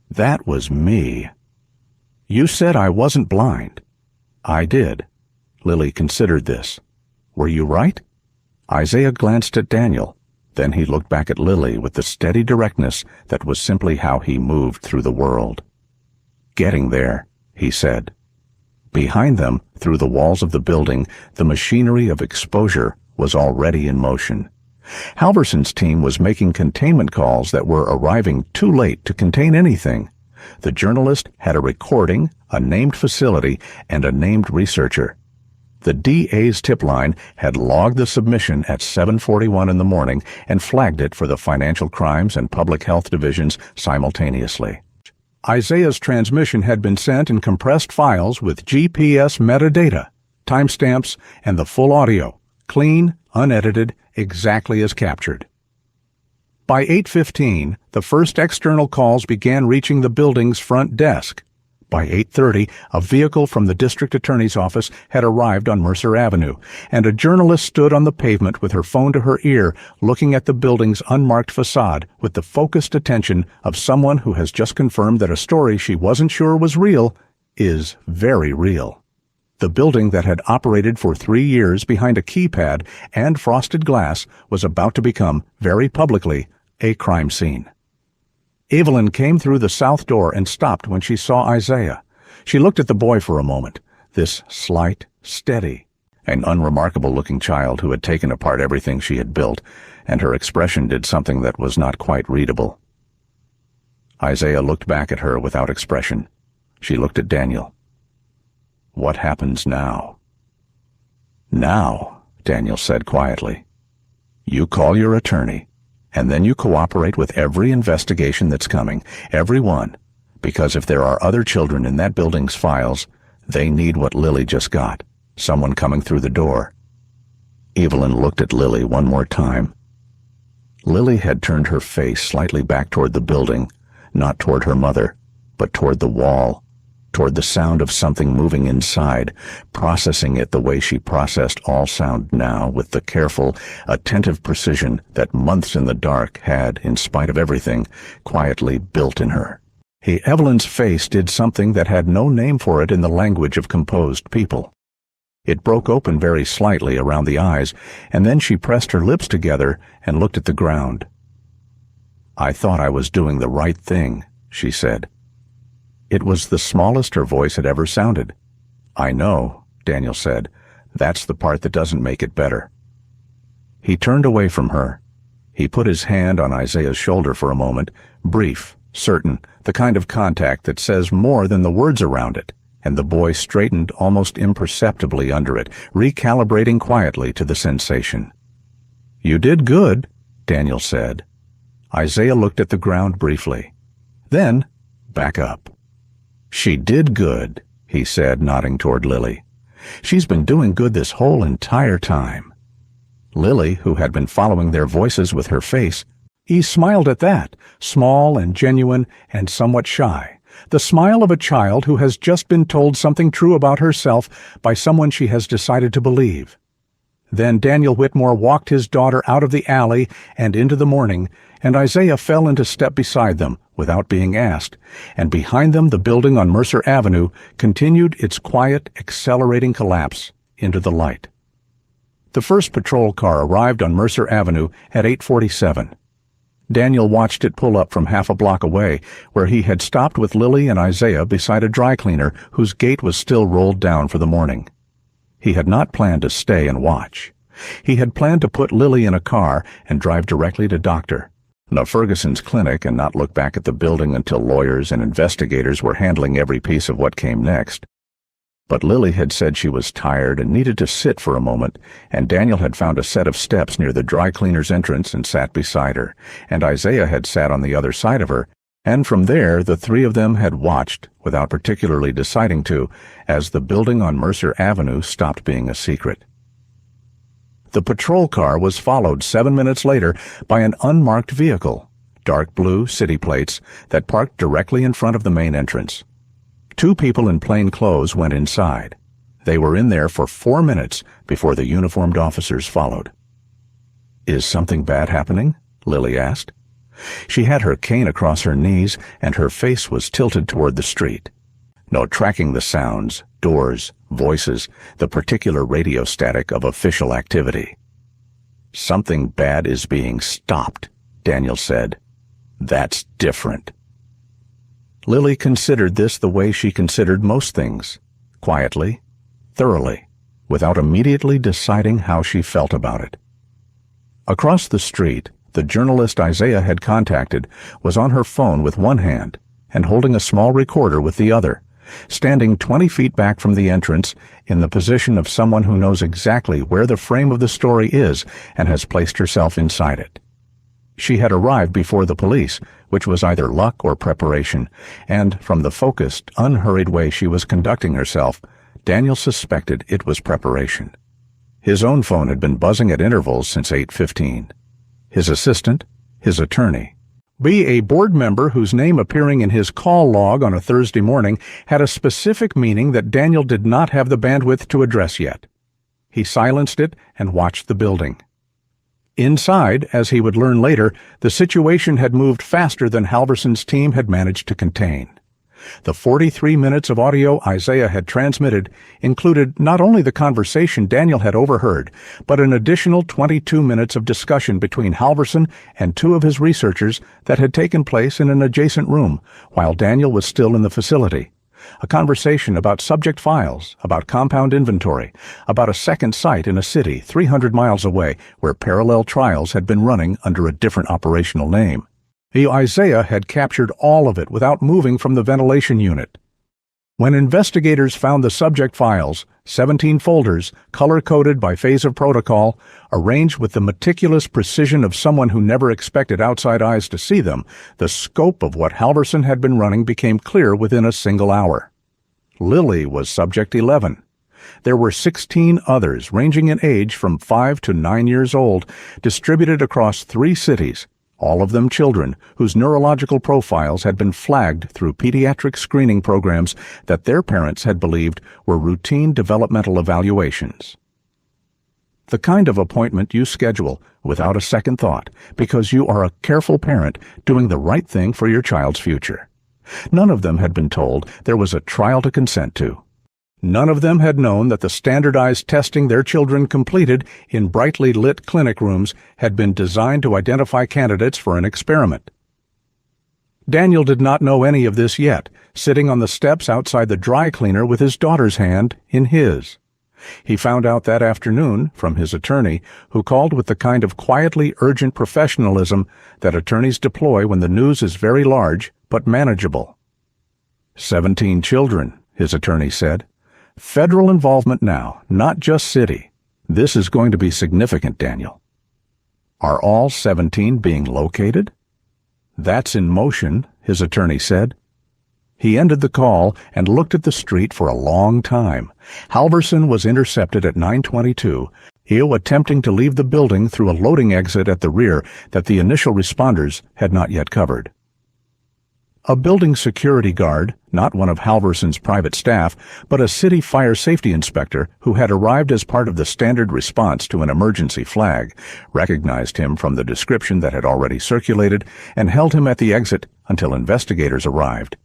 "That was me." "You said I wasn't blind." "I did." Lily considered this. "Were you right?" Isaiah glanced at Daniel. Then he looked back at Lily with the steady directness that was simply how he moved through the world. "Getting there," he said. Behind them, through the walls of the building, the machinery of exposure was already in motion. Halverson's team was making containment calls that were arriving too late to contain anything. The journalist had a recording, a named facility, and a named researcher. The DA's tip line had logged the submission at 7:41 in the morning and flagged it for the Financial Crimes and Public Health Divisions simultaneously. Isaiah's transmission had been sent in compressed files with GPS metadata, timestamps, and the full audio, clean, unedited, exactly as captured. By 8:15, the first external calls began reaching the building's front desk. By 8:30, a vehicle from the district attorney's office had arrived on Mercer Avenue, and a journalist stood on the pavement with her phone to her ear, looking at the building's unmarked facade with the focused attention of someone who has just confirmed that a story she wasn't sure was real is very real. The building that had operated for 3 years behind a keypad and frosted glass was about to become, very publicly, a crime scene. Evelyn came through the south door and stopped when she saw Isaiah. She looked at the boy for a moment, this slight, steady, and unremarkable-looking child who had taken apart everything she had built, and her expression did something that was not quite readable. Isaiah looked back at her without expression. She looked at Daniel. "What happens now?" "Now," Daniel said quietly, "you call your attorney. And then you cooperate with every investigation that's coming, every one, because if there are other children in that building's files, They need what Lily just got. Someone coming through the door. Evelyn looked at Lily one more time. Lily had turned her face slightly back toward the building, not toward her mother, but toward the wall, toward the sound of something moving inside, processing it the way she processed all sound now, with the careful, attentive precision that months in the dark had, in spite of everything, quietly built in her. Evelyn's face did something that had no name for it in the language of composed people. It broke open very slightly around the eyes, and then she pressed her lips together and looked at the ground. "I thought I was doing the right thing," she said. It was the smallest her voice had ever sounded. "I know," Daniel said. "That's the part that doesn't make it better." He turned away from her. He put his hand on Isaiah's shoulder for a moment, brief, certain, the kind of contact that says more than the words around it, and the boy straightened almost imperceptibly under it, recalibrating quietly to the sensation. "You did good," Daniel said. Isaiah looked at the ground briefly. Then, back up. "She did good," he said, nodding toward Lily. "She's been doing good this whole entire time." Lily, who had been following their voices with her face, smiled at that, small and genuine and somewhat shy, the smile of a child who has just been told something true about herself by someone she has decided to believe. Then Daniel Whitmore walked his daughter out of the alley and into the morning, and Isaiah fell into step beside them, without being asked, and behind them the building on Mercer Avenue continued its quiet, accelerating collapse into the light. The first patrol car arrived on Mercer Avenue at 8:47. Daniel watched it pull up from half a block away, where he had stopped with Lily and Isaiah beside a dry cleaner whose gate was still rolled down for the morning. He had not planned to stay and watch. He had planned to put Lily in a car and drive directly to Dr. Ferguson's clinic and not look back at the building until lawyers and investigators were handling every piece of what came next. But Lily had said she was tired and needed to sit for a moment, and Daniel had found a set of steps near the dry cleaner's entrance and sat beside her, and Isaiah had sat on the other side of her, and from there the three of them had watched, without particularly deciding to, as the building on Mercer Avenue stopped being a secret. The patrol car was followed 7 minutes later by an unmarked vehicle, dark blue city plates, that parked directly in front of the main entrance. 2 people in plain clothes went inside. They were in there for 4 minutes before the uniformed officers followed. "Is something bad happening?" Lily asked. She had her cane across her knees, and her face was tilted toward the street. No tracking the sounds, doors, voices, the particular radio static of official activity. "Something bad is being stopped," Daniel said. "That's different." Lily considered this the way she considered most things, quietly, thoroughly, without immediately deciding how she felt about it. Across the street, the journalist Isaiah had contacted was on her phone with one hand and holding a small recorder with the other, standing 20 feet back from the entrance in the position of someone who knows exactly where the frame of the story is and has placed herself inside it. She had arrived before the police, which was either luck or preparation, and from the focused, unhurried way she was conducting herself, Daniel suspected it was preparation. His own phone had been buzzing at intervals since 8:15. His assistant, his attorney, a board member whose name appearing in his call log on a Thursday morning had a specific meaning that Daniel did not have the bandwidth to address yet. He silenced it and watched the building. Inside, as he would learn later, the situation had moved faster than Halverson's team had managed to contain. The 43 minutes of audio Isaiah had transmitted included not only the conversation Daniel had overheard, but an additional 22 minutes of discussion between Halverson and 2 of his researchers that had taken place in an adjacent room while Daniel was still in the facility. A conversation about subject files, about compound inventory, about a second site in a city 300 miles away where parallel trials had been running under a different operational name. Isaiah had captured all of it without moving from the ventilation unit. When investigators found the subject files, 17 folders, color-coded by phase of protocol, arranged with the meticulous precision of someone who never expected outside eyes to see them, the scope of what Halverson had been running became clear within a single hour. Lily was subject 11. There were 16 others, ranging in age from 5 to 9 years old, distributed across 3 cities, all of them children whose neurological profiles had been flagged through pediatric screening programs that their parents had believed were routine developmental evaluations. The kind of appointment you schedule without a second thought because you are a careful parent doing the right thing for your child's future. None of them had been told there was a trial to consent to. None of them had known that the standardized testing their children completed in brightly lit clinic rooms had been designed to identify candidates for an experiment. Daniel did not know any of this yet, sitting on the steps outside the dry cleaner with his daughter's hand in his. He found out that afternoon from his attorney, who called with the kind of quietly urgent professionalism that attorneys deploy when the news is very large but manageable. 17 children, his attorney said. Federal involvement now, not just city. This is going to be significant, Daniel. Are all 17 being located? That's in motion, his attorney said. He ended the call and looked at the street for a long time. Halverson was intercepted at 9:22, Eo attempting to leave the building through a loading exit at the rear that the initial responders had not yet covered. A building security guard, not one of Halverson's private staff, but a city fire safety inspector who had arrived as part of the standard response to an emergency flag, recognized him from the description that had already circulated and held him at the exit until investigators arrived.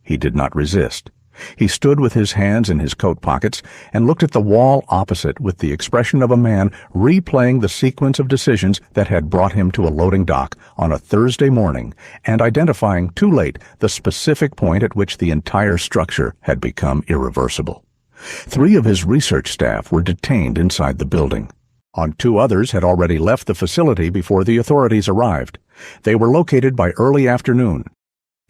He did not resist. He stood with his hands in his coat pockets and looked at the wall opposite with the expression of a man replaying the sequence of decisions that had brought him to a loading dock on a Thursday morning and identifying too late the specific point at which the entire structure had become irreversible. 3 of his research staff were detained inside the building. 2 others had already left the facility before the authorities arrived. They were located by early afternoon.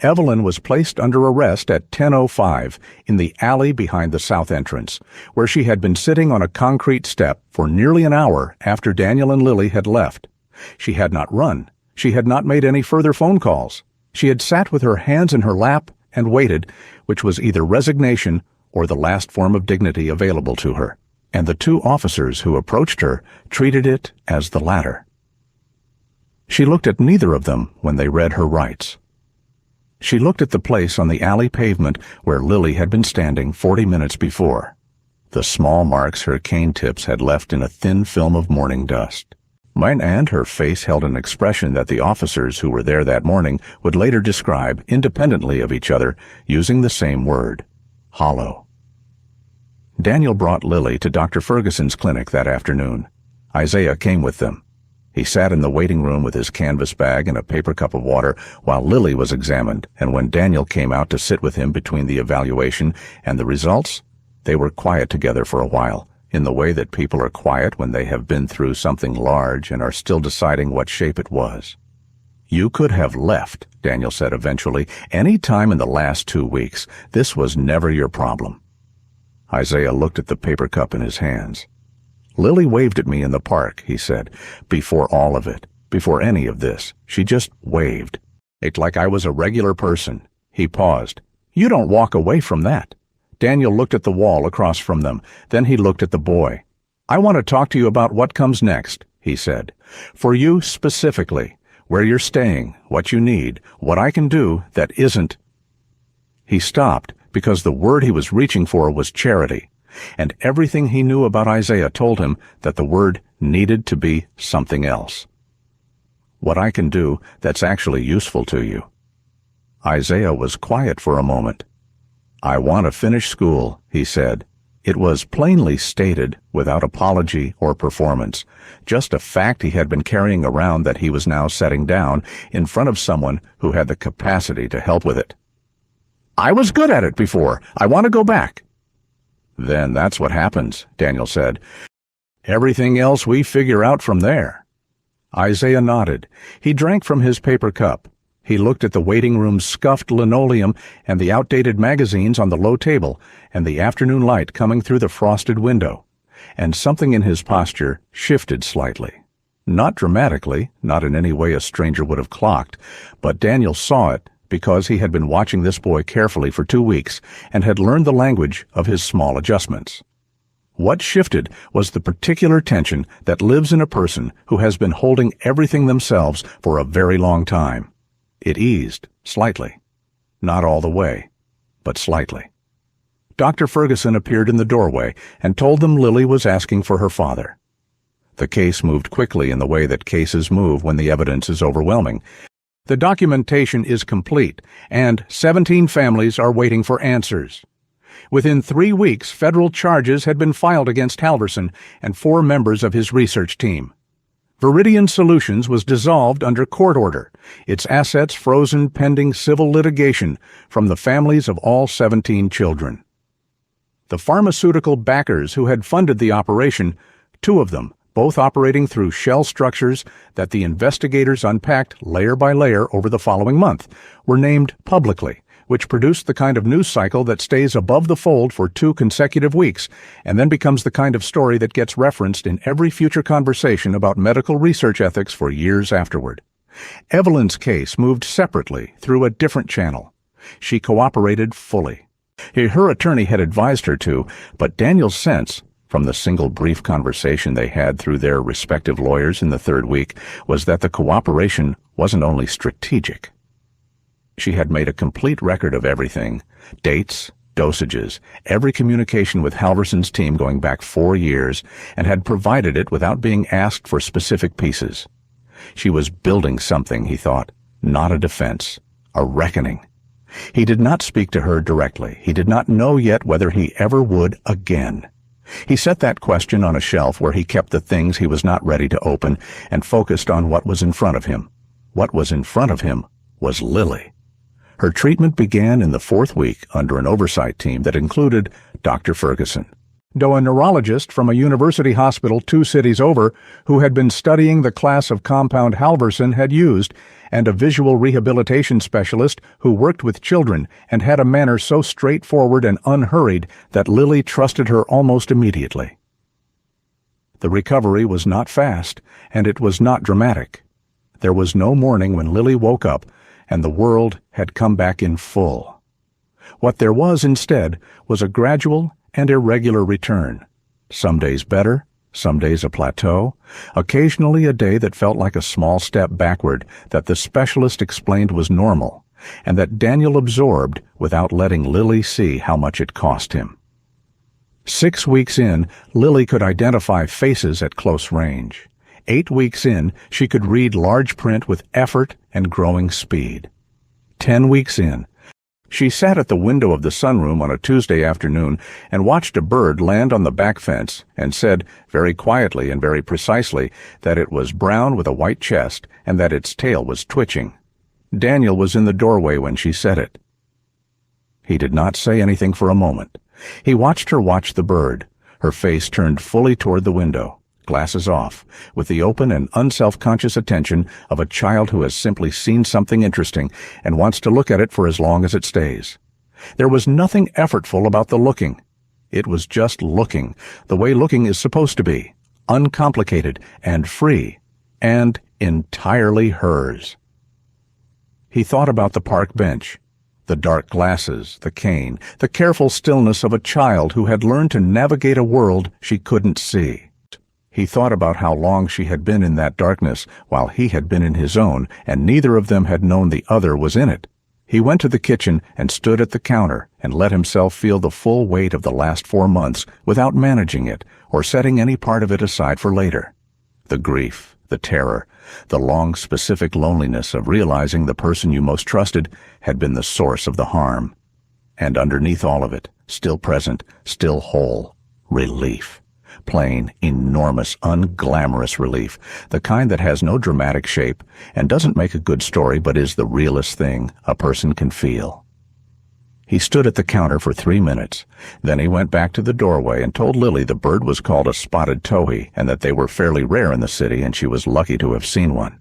Evelyn was placed under arrest at 10:05 in the alley behind the south entrance, where she had been sitting on a concrete step for nearly an hour after Daniel and Lily had left. She had not run. She had not made any further phone calls. She had sat with her hands in her lap and waited, which was either resignation or the last form of dignity available to her, and the 2 officers who approached her treated it as the latter. She looked at neither of them when they read her rights. She looked at the place on the alley pavement where Lily had been standing 40 minutes before, the small marks her cane tips had left in a thin film of morning dust. And her face held an expression that the officers who were there that morning would later describe independently of each other using the same word, hollow. Daniel brought Lily to Dr. Ferguson's clinic that afternoon. Isaiah came with them. He sat in the waiting room with his canvas bag and a paper cup of water while Lily was examined, and when Daniel came out to sit with him between the evaluation and the results, they were quiet together for a while, in the way that people are quiet when they have been through something large and are still deciding what shape it was. You could have left, Daniel said eventually, any time in the last 2 weeks. This was never your problem. Isaiah looked at the paper cup in his hands. Lily waved at me in the park, he said, before all of it, before any of this. She just waved. It's like I was a regular person. He paused. You don't walk away from that. Daniel looked at the wall across from them. Then he looked at the boy. I want to talk to you about what comes next, he said. For you specifically, where you're staying, what you need, what I can do that isn't. He stopped because the word he was reaching for was charity. And everything he knew about Isaiah told him that the word needed to be something else. What I can do that's actually useful to you. Isaiah was quiet for a moment. I want to finish school, he said. It was plainly stated, without apology or performance, just a fact he had been carrying around that he was now setting down in front of someone who had the capacity to help with it. I was good at it before. I want to go back. Then that's what happens, Daniel said. Everything else we figure out from there. Isaiah nodded. He drank from his paper cup. He looked at the waiting room's scuffed linoleum and the outdated magazines on the low table and the afternoon light coming through the frosted window, and something in his posture shifted slightly. Not dramatically, not in any way a stranger would have clocked, but Daniel saw it because he had been watching this boy carefully for 2 weeks and had learned the language of his small adjustments. What shifted was the particular tension that lives in a person who has been holding everything themselves for a very long time. It eased, slightly. Not all the way, but slightly. Dr. Ferguson appeared in the doorway and told them Lily was asking for her father. The case moved quickly in the way that cases move when the evidence is overwhelming. The documentation is complete, and 17 families are waiting for answers. Within 3 weeks, federal charges had been filed against Halverson and 4 members of his research team. Viridian Solutions was dissolved under court order, its assets frozen pending civil litigation from the families of all 17 children. The pharmaceutical backers who had funded the operation, 2 of them, both operating through shell structures that the investigators unpacked layer by layer over the following month, were named publicly, which produced the kind of news cycle that stays above the fold for 2 consecutive weeks and then becomes the kind of story that gets referenced in every future conversation about medical research ethics for years afterward. Evelyn's case moved separately through a different channel. She cooperated fully. Her attorney had advised her to, but Daniel's sense, from the single brief conversation they had through their respective lawyers in the 3rd week, was that the cooperation wasn't only strategic. She had made a complete record of everything, dates, dosages, every communication with Halverson's team going back 4 years, and had provided it without being asked for specific pieces. She was building something, he thought, not a defense, a reckoning. He did not speak to her directly. He did not know yet whether he ever would again. He set that question on a shelf where he kept the things he was not ready to open and focused on what was in front of him. What was in front of him was Lily. Her treatment began in the 4th week under an oversight team that included Dr. Ferguson. Though a neurologist from a university hospital 2 cities over who had been studying the class of compound Halverson had used, and a visual rehabilitation specialist who worked with children and had a manner so straightforward and unhurried that Lily trusted her almost immediately. The recovery was not fast, and it was not dramatic. There was no morning when Lily woke up and the world had come back in full. What there was instead was a gradual and irregular return. Some days better, some days a plateau, occasionally a day that felt like a small step backward that the specialist explained was normal, and that Daniel absorbed without letting Lily see how much it cost him. 6 weeks in, Lily could identify faces at close range. 8 weeks in, she could read large print with effort and growing speed. 10 weeks in, she sat at the window of the sunroom on a Tuesday afternoon and watched a bird land on the back fence and said, very quietly and very precisely, that it was brown with a white chest and that its tail was twitching. Daniel was in the doorway when she said it. He did not say anything for a moment. He watched her watch the bird, her face turned fully toward the window, glasses off, with the open and unself-conscious attention of a child who has simply seen something interesting and wants to look at it for as long as it stays. There was nothing effortful about the looking. It was just looking, the way looking is supposed to be, uncomplicated and free, and entirely hers. He thought about the park bench, the dark glasses, the cane, the careful stillness of a child who had learned to navigate a world she couldn't see. He thought about how long she had been in that darkness while he had been in his own, and neither of them had known the other was in it. He went to the kitchen and stood at the counter and let himself feel the full weight of the last 4 months without managing it or setting any part of it aside for later. The grief, the terror, the long specific loneliness of realizing the person you most trusted had been the source of the harm. And underneath all of it, still present, still whole, relief. Plain, enormous, unglamorous relief, the kind that has no dramatic shape and doesn't make a good story but is the realest thing a person can feel. He stood at the counter for 3 minutes. Then he went back to the doorway and told Lily the bird was called a spotted towhee and that they were fairly rare in the city and she was lucky to have seen one.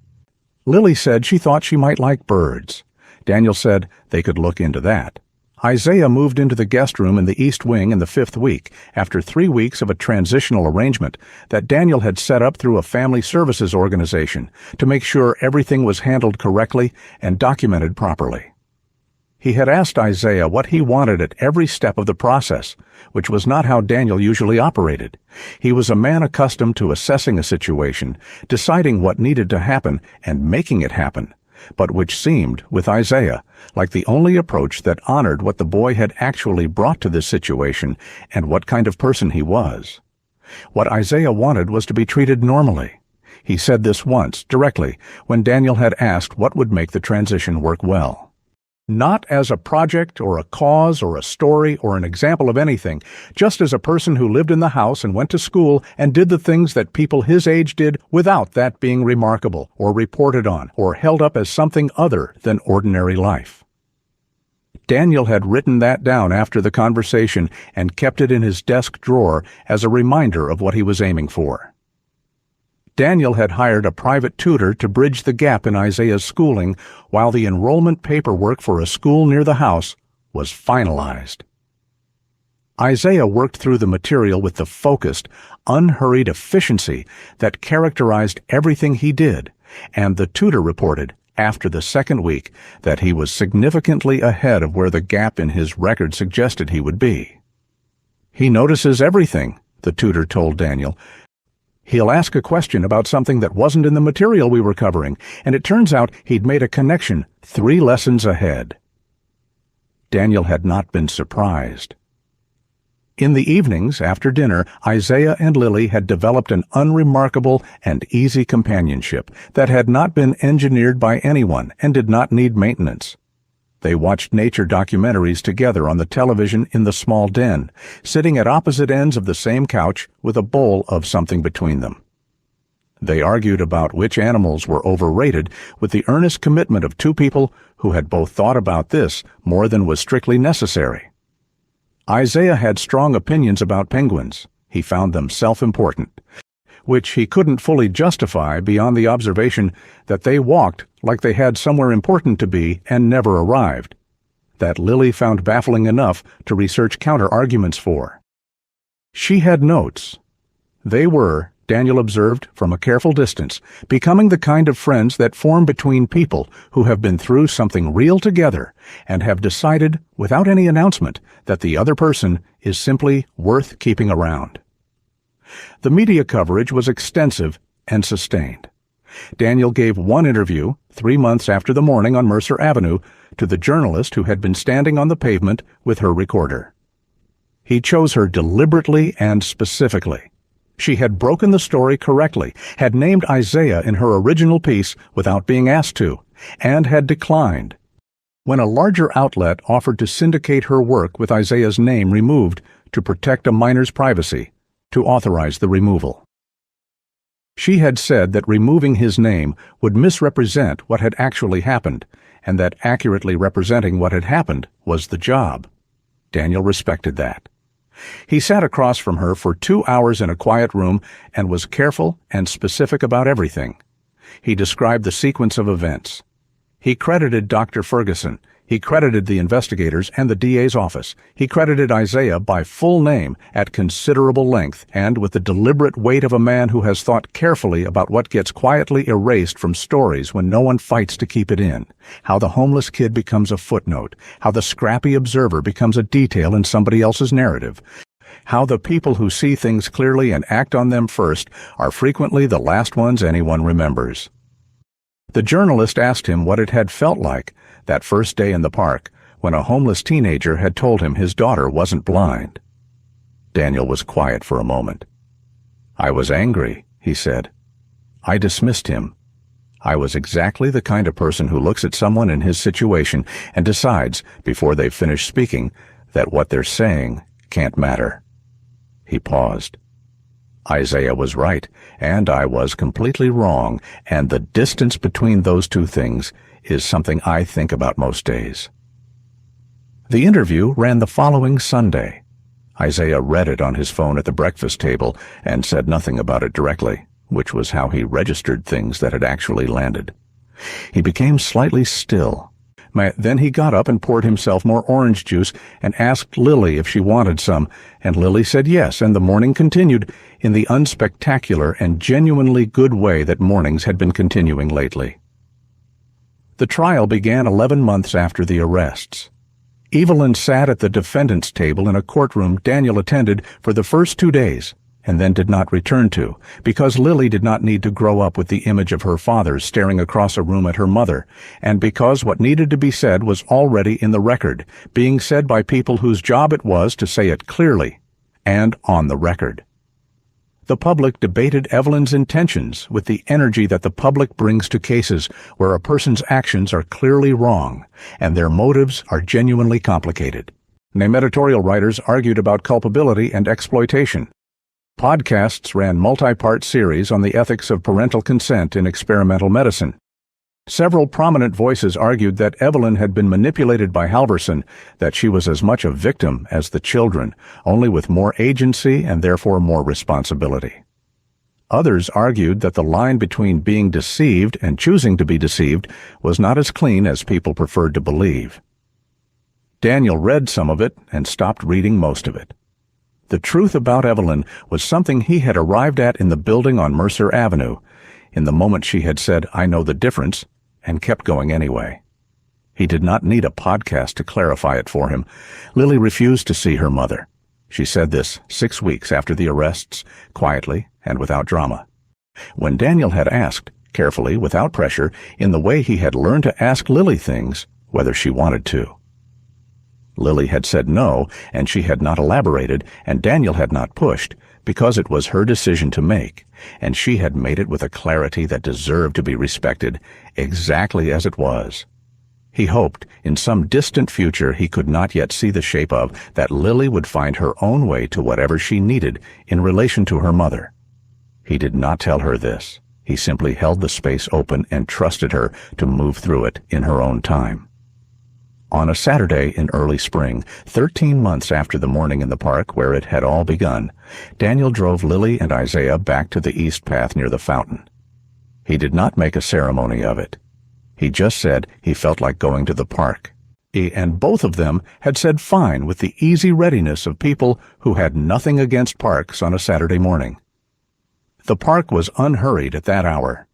Lily said she thought she might like birds. Daniel said they could look into that. Isaiah moved into the guest room in the East Wing in the 5th week, after 3 weeks of a transitional arrangement that Daniel had set up through a family services organization to make sure everything was handled correctly and documented properly. He had asked Isaiah what he wanted at every step of the process, which was not how Daniel usually operated. He was a man accustomed to assessing a situation, deciding what needed to happen, and making it happen, but which seemed, with Isaiah, like the only approach that honored what the boy had actually brought to this situation and what kind of person he was. What Isaiah wanted was to be treated normally. He said this once, directly, when Daniel had asked what would make the transition work well. Not as a project or a cause or a story or an example of anything, just as a person who lived in the house and went to school and did the things that people his age did without that being remarkable or reported on or held up as something other than ordinary life. Daniel had written that down after the conversation and kept it in his desk drawer as a reminder of what he was aiming for. Daniel had hired a private tutor to bridge the gap in Isaiah's schooling while the enrollment paperwork for a school near the house was finalized. Isaiah worked through the material with the focused, unhurried efficiency that characterized everything he did, and the tutor reported, after the second week, that he was significantly ahead of where the gap in his record suggested he would be. "He notices everything," the tutor told Daniel. "He'll ask a question about something that wasn't in the material we were covering, and it turns out he'd made a connection 3 lessons ahead." Daniel had not been surprised. In the evenings, after dinner, Isaiah and Lily had developed an unremarkable and easy companionship that had not been engineered by anyone and did not need maintenance. They watched nature documentaries together on the television in the small den, sitting at opposite ends of the same couch with a bowl of something between them. They argued about which animals were overrated with the earnest commitment of 2 people who had both thought about this more than was strictly necessary. Isaiah had strong opinions about penguins. He found them self-important, which he couldn't fully justify beyond the observation that they walked like they had somewhere important to be and never arrived. That Lily found baffling enough to research counter-arguments for. She had notes. They were, Daniel observed from a careful distance, becoming the kind of friends that form between people who have been through something real together and have decided, without any announcement, that the other person is simply worth keeping around. The media coverage was extensive and sustained. Daniel gave one interview, 3 months after the morning on Mercer Avenue, to the journalist who had been standing on the pavement with her recorder. He chose her deliberately and specifically. She had broken the story correctly, had named Isaiah in her original piece without being asked to, and had declined. When a larger outlet offered to syndicate her work with Isaiah's name removed to protect a minor's privacy, to authorize the removal. She had said that removing his name would misrepresent what had actually happened, and that accurately representing what had happened was the job. Daniel respected that. He sat across from her for 2 hours in a quiet room and was careful and specific about everything. He described the sequence of events. He credited Dr. Ferguson. He credited the investigators and the DA's office. He credited Isaiah by full name at considerable length and with the deliberate weight of a man who has thought carefully about what gets quietly erased from stories when no one fights to keep it in, how the homeless kid becomes a footnote, how the scrappy observer becomes a detail in somebody else's narrative, how the people who see things clearly and act on them first are frequently the last ones anyone remembers. The journalist asked him what it had felt like that first day in the park when a homeless teenager had told him his daughter wasn't blind. Daniel was quiet for a moment. "I was angry," he said. "I dismissed him. I was exactly the kind of person who looks at someone in his situation and decides, before they've finished speaking, that what they're saying can't matter." He paused. Isaiah was right, and I was completely wrong, and the distance between those 2 things is something I think about most days. The interview ran the following Sunday. Isaiah read it on his phone at the breakfast table and said nothing about it directly, which was how he registered things that had actually landed. He became slightly still. Then he got up and poured himself more orange juice and asked Lily if she wanted some, and Lily said yes, and the morning continued in the unspectacular and genuinely good way that mornings had been continuing lately. The trial began 11 months after the arrests. Evelyn sat at the defendant's table in a courtroom Daniel attended for the first 2 days and then did not return to, because Lily did not need to grow up with the image of her father staring across a room at her mother, and because what needed to be said was already in the record, being said by people whose job it was to say it clearly and on the record. The public debated Evelyn's intentions with the energy that the public brings to cases where a person's actions are clearly wrong and their motives are genuinely complicated. Name editorial writers argued about culpability and exploitation. Podcasts ran multi-part series on the ethics of parental consent in experimental medicine. Several prominent voices argued that Evelyn had been manipulated by Halverson, that she was as much a victim as the children, only with more agency and therefore more responsibility. Others argued that the line between being deceived and choosing to be deceived was not as clean as people preferred to believe. Daniel read some of it and stopped reading most of it. The truth about Evelyn was something he had arrived at in the building on Mercer Avenue, in the moment she had said, "I know the difference," and kept going anyway. He did not need a podcast to clarify it for him. Lily refused to see her mother. She said this 6 weeks after the arrests, quietly and without drama. When Daniel had asked, carefully, without pressure, in the way he had learned to ask Lily things, whether she wanted to. Lily had said no, and she had not elaborated, and Daniel had not pushed, because it was her decision to make, and she had made it with a clarity that deserved to be respected, exactly as it was. He hoped, in some distant future he could not yet see the shape of, that Lily would find her own way to whatever she needed in relation to her mother. He did not tell her this. He simply held the space open and trusted her to move through it in her own time. On a Saturday in early spring, 13 months after the morning in the park where it had all begun, Daniel drove Lily and Isaiah back to the east path near the fountain. He did not make a ceremony of it. He just said he felt like going to the park. And both of them had said fine with the easy readiness of people who had nothing against parks on a Saturday morning. The park was unhurried at that hour.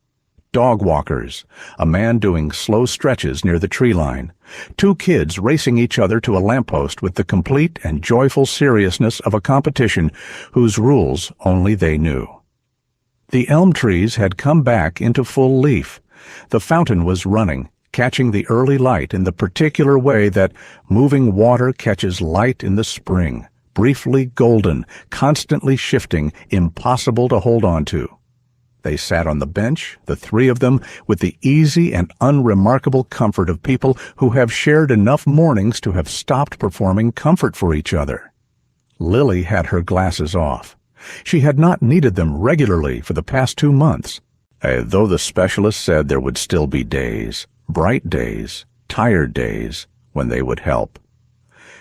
Dog walkers, a man doing slow stretches near the tree line, 2 kids racing each other to a lamppost with the complete and joyful seriousness of a competition whose rules only they knew. The elm trees had come back into full leaf. The fountain was running, catching the early light in the particular way that moving water catches light in the spring, briefly golden, constantly shifting, impossible to hold on to. They sat on the bench, the 3 of them, with the easy and unremarkable comfort of people who have shared enough mornings to have stopped performing comfort for each other. Lily had her glasses off. She had not needed them regularly for the past 2 months, though the specialist said there would still be days, bright days, tired days, when they would help.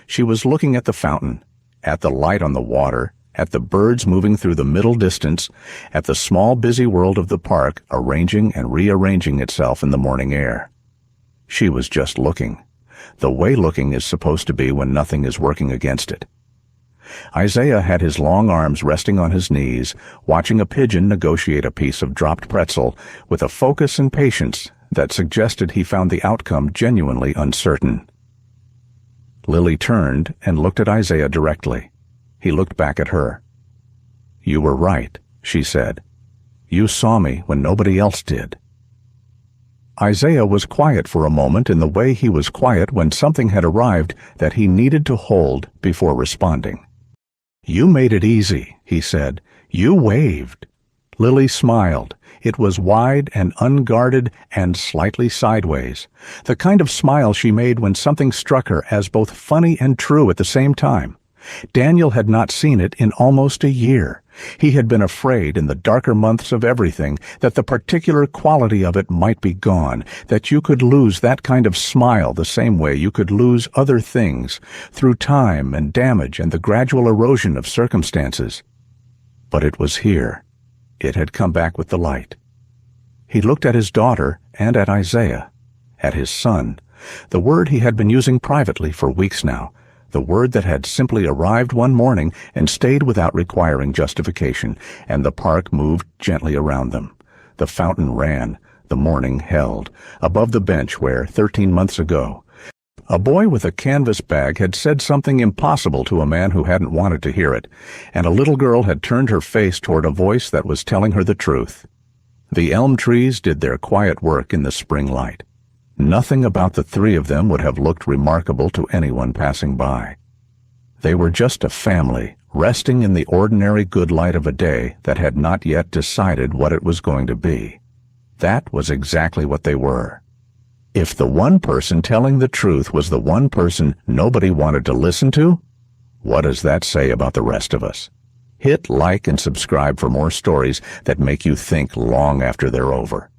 She was looking at the fountain, at the light on the water, at the birds moving through the middle distance, at the small busy world of the park arranging and rearranging itself in the morning air. She was just looking, the way looking is supposed to be when nothing is working against it. Isaiah had his long arms resting on his knees, watching a pigeon negotiate a piece of dropped pretzel with a focus and patience that suggested he found the outcome genuinely uncertain. Lily turned and looked at Isaiah directly. He looked back at her. "You were right," she said. "You saw me when nobody else did." Isaiah was quiet for a moment in the way he was quiet when something had arrived that he needed to hold before responding. "You made it easy," he said. "You waved." Lily smiled. It was wide and unguarded and slightly sideways, the kind of smile she made when something struck her as both funny and true at the same time. Daniel had not seen it in almost a year. He had been afraid in the darker months of everything that the particular quality of it might be gone, that you could lose that kind of smile the same way you could lose other things, through time and damage and the gradual erosion of circumstances. But it was here. It had come back with the light. He looked at his daughter and at Isaiah, at his son, the word he had been using privately for weeks now, the word that had simply arrived one morning and stayed without requiring justification, and the park moved gently around them. The fountain ran. the morning held, above the bench where, 13 months ago, a boy with a canvas bag had said something impossible to a man who hadn't wanted to hear it, and a little girl had turned her face toward a voice that was telling her the truth. The elm trees did their quiet work in the spring light. Nothing about the three of them would have looked remarkable to anyone passing by. They were just a family, resting in the ordinary good light of a day that had not yet decided what it was going to be. That was exactly what they were. If the one person telling the truth was the one person nobody wanted to listen to, what does that say about the rest of us? Hit like and subscribe for more stories that make you think long after they're over.